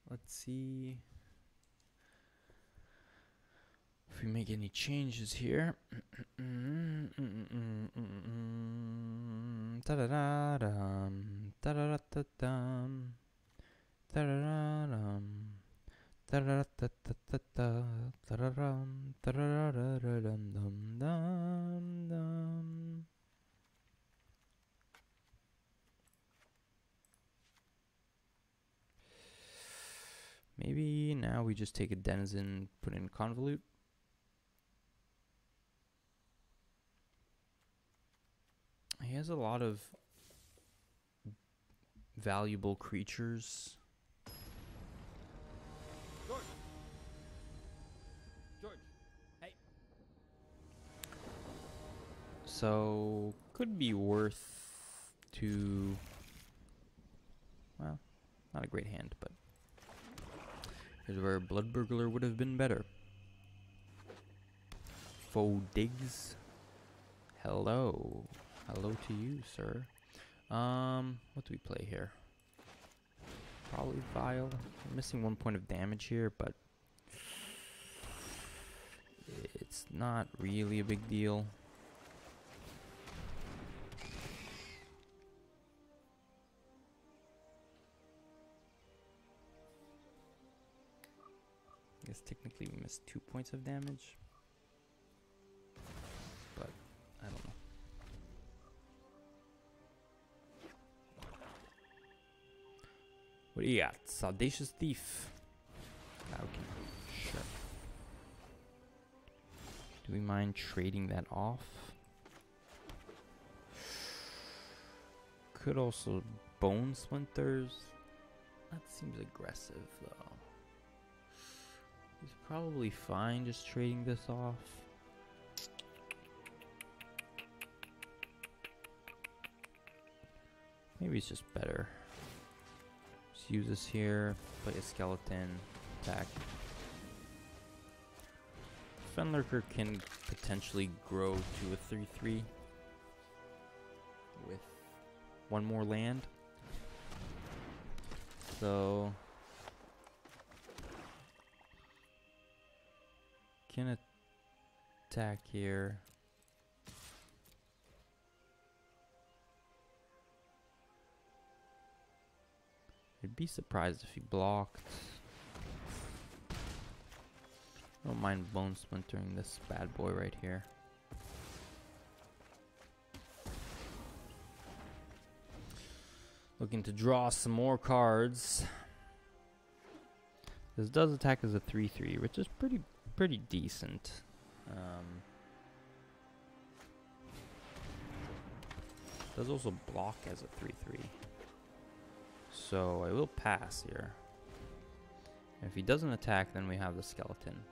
Let's see if we make any changes here. Ta-da-da-dum, ta-da-da-da-dum, ta-da-da-dum, ta-da-da-da-da-da, ta-da-dum, ta-da-da-da-dum-dum-dum. Maybe now we just take a Denizen, put in Convolute. He has a lot of valuable creatures. George! George, hey! So, could be worth to... Well, not a great hand, but... Here's where Blood Burglar would have been better. Faux Digs. Hello. Hello to you, sir. What do we play here? Probably Vile. We're missing 1 point of damage here, but it's not really a big deal. I guess technically we missed 2 points of damage, but I don't know. What do you got? Audacious Thief. Okay, sure. Do we mind trading that off? Could also Bone Splinters. That seems aggressive though. He's probably fine just trading this off. Maybe it's just better. Just use this here, play a skeleton, attack. Fenlurker can potentially grow to a 3/3 with 1 more land. So can attack here. I'd be surprised if he blocked. I don't mind Bone Splintering this bad boy right here. Looking to draw some more cards. This does attack as a 3/3, which is pretty decent. Does also block as a 3/3. So I will pass here. If he doesn't attack, then we have the skeleton.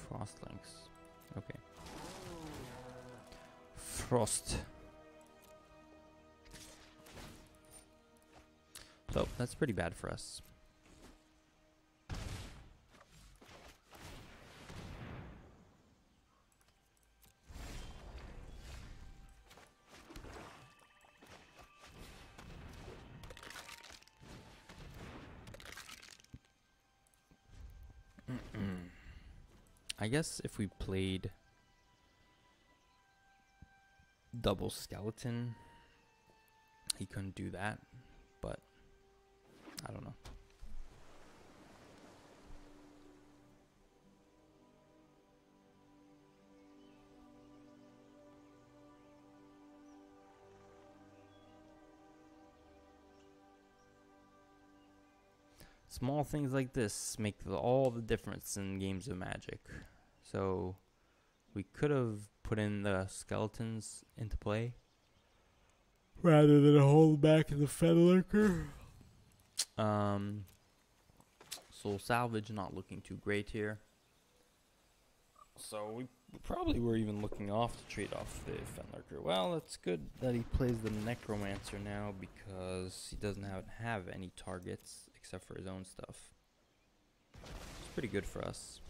Frostlings. Okay. Frost. So that's pretty bad for us. I guess if we played double skeleton, he couldn't do that, but I don't know. Small things like this make all the difference in games of Magic. So we could have put in the skeletons into play rather than hold back the Fenlurker. Soul Salvage not looking too great here. So we probably were even looking off to trade off the Fenlurker. Well, it's good that he plays the Necromancer now because he doesn't have any targets except for his own stuff. It's pretty good for us.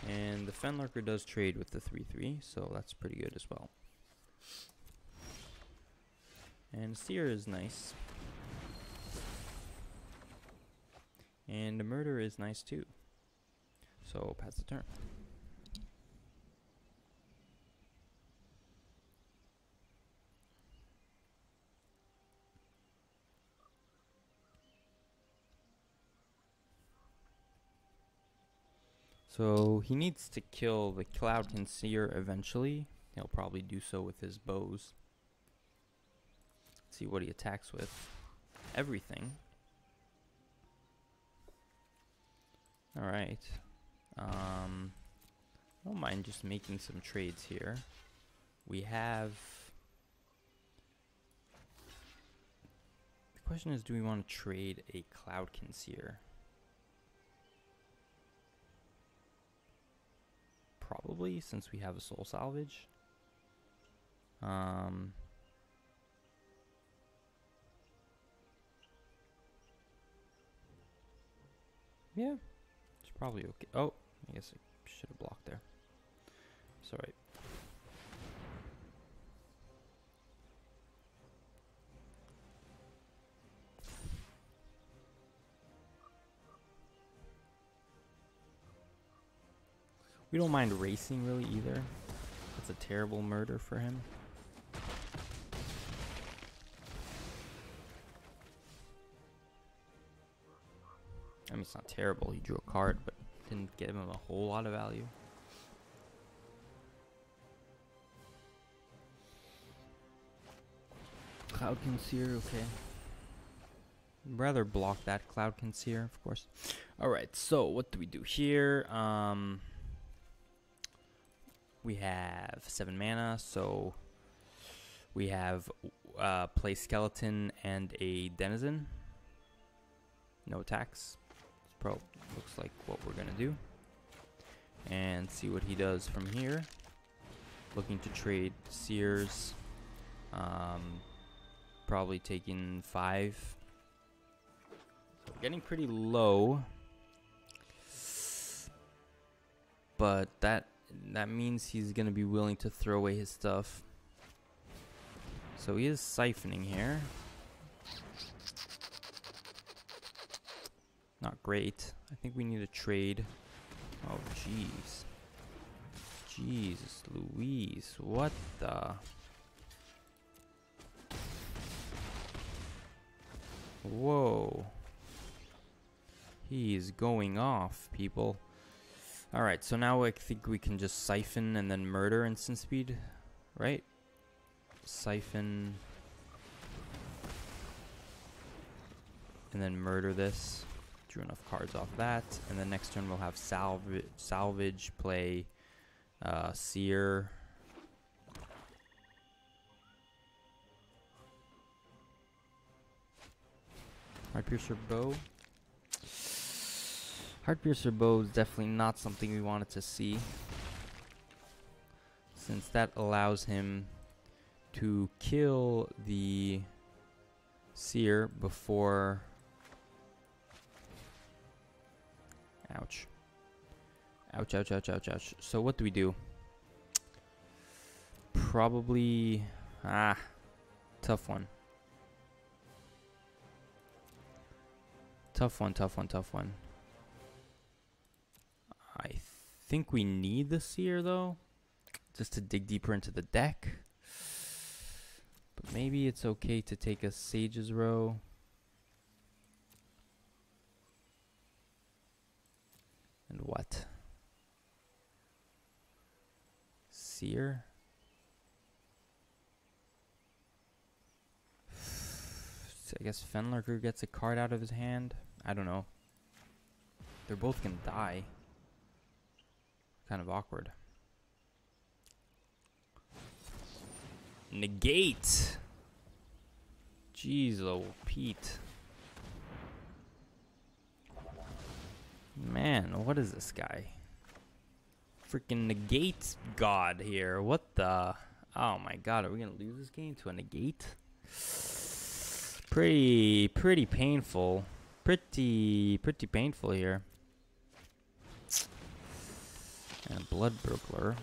And the Fenlurker does trade with the 3/3, so that's pretty good as well. And Seer is nice. And the Murder is nice too. So pass the turn. So he needs to kill the Cloud Conceer eventually. He'll probably do so with his bows. Let's see what he attacks with. Everything. Alright. I don't mind just making some trades here. We have... The question is, do we want to trade a Cloud Conceer? Probably, since we have a Soul Salvage. Yeah, it's probably okay. Oh, I guess I should have blocked there. It's alright. We don't mind racing really either. It's a terrible murder for him. I mean, it's not terrible. He drew a card, but didn't give him a whole lot of value. Cloud Conceer, okay. I'd rather block that Cloud Conceer, of course. Alright, so what do we do here? We have 7 mana, so we have play Skeleton and a Denizen. No attacks. Looks like what we're gonna do. And see what he does from here. Looking to trade Seers. Probably taking 5. So we're getting pretty low. But that means he's gonna be willing to throw away his stuff. So he is siphoning here. Not great. I think we need a trade. Oh, jeez. Jesus Louise. What the? Whoa. He's going off, people. Alright, so now I think we can just siphon and then murder instant speed, right? Siphon. And then murder this. Drew enough cards off that. And then next turn we'll have salvage play Seer. Heartpiercer Bow. Heartpiercer Bow is definitely not something we wanted to see, since that allows him to kill the Seer before... Ouch. Ouch, ouch, ouch, ouch, ouch. So what do we do? Probably... tough one. Tough one, tough one, tough one. I think we need the Seer, though, just to dig deeper into the deck. But maybe it's okay to take a Sage's Row. And what? Seer? So I guess Fenlurker gets a card out of his hand. I don't know. They're both gonna die. Kind of awkward. Negate. Jeez, oh Pete. Man, what is this guy? Freaking negate god here. What the? Oh my god, are we gonna lose this game to a negate? Pretty painful. Pretty painful here. And a blood burglar.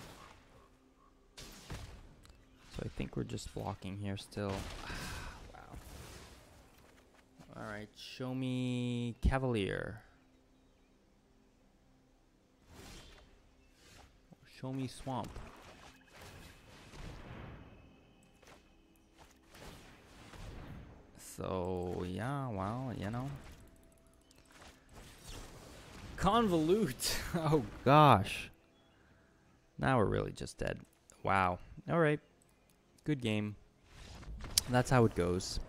So I think we're just blocking here still. Wow. Alright, show me Cavalier. Show me Swamp. So, yeah, well, you know. Convolute. Oh, gosh. Now we're really just dead. Wow. Alright. Good game. That's how it goes.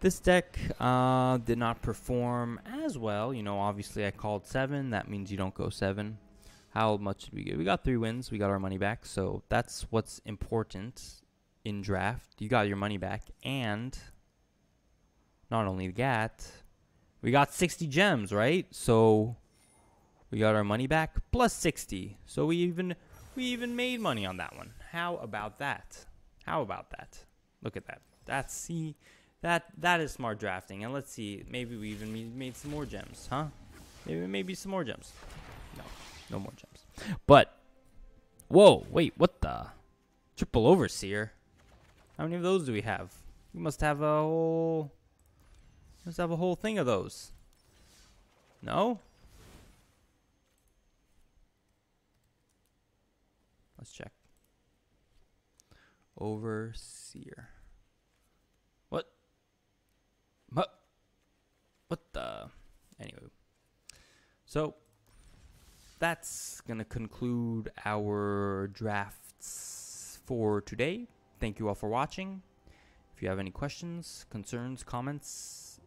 This deck did not perform as well. You know, obviously I called 7. That means you don't go 7. How much did we get? We got 3 wins. We got our money back. So that's what's important in draft. You got your money back. And not only that, we got 60 gems, right? So we got our money back plus 60. So we even made money on that one. How about that? How about that? Look at that. That is smart drafting. And let's see, maybe we even made some more gems, huh? Maybe some more gems. No more gems. But whoa, wait, what the? Triple Overseer. How many of those do we have? We must have a whole thing of those. No? Let's check. Overseer. What the? Anyway. So, that's going to conclude our drafts for today. Thank you all for watching. If you have any questions, concerns, comments,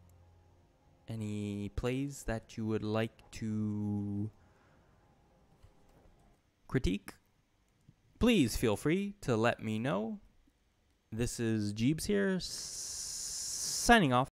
any plays that you would like to critique, please feel free to let me know. This is Jeebs here, signing off.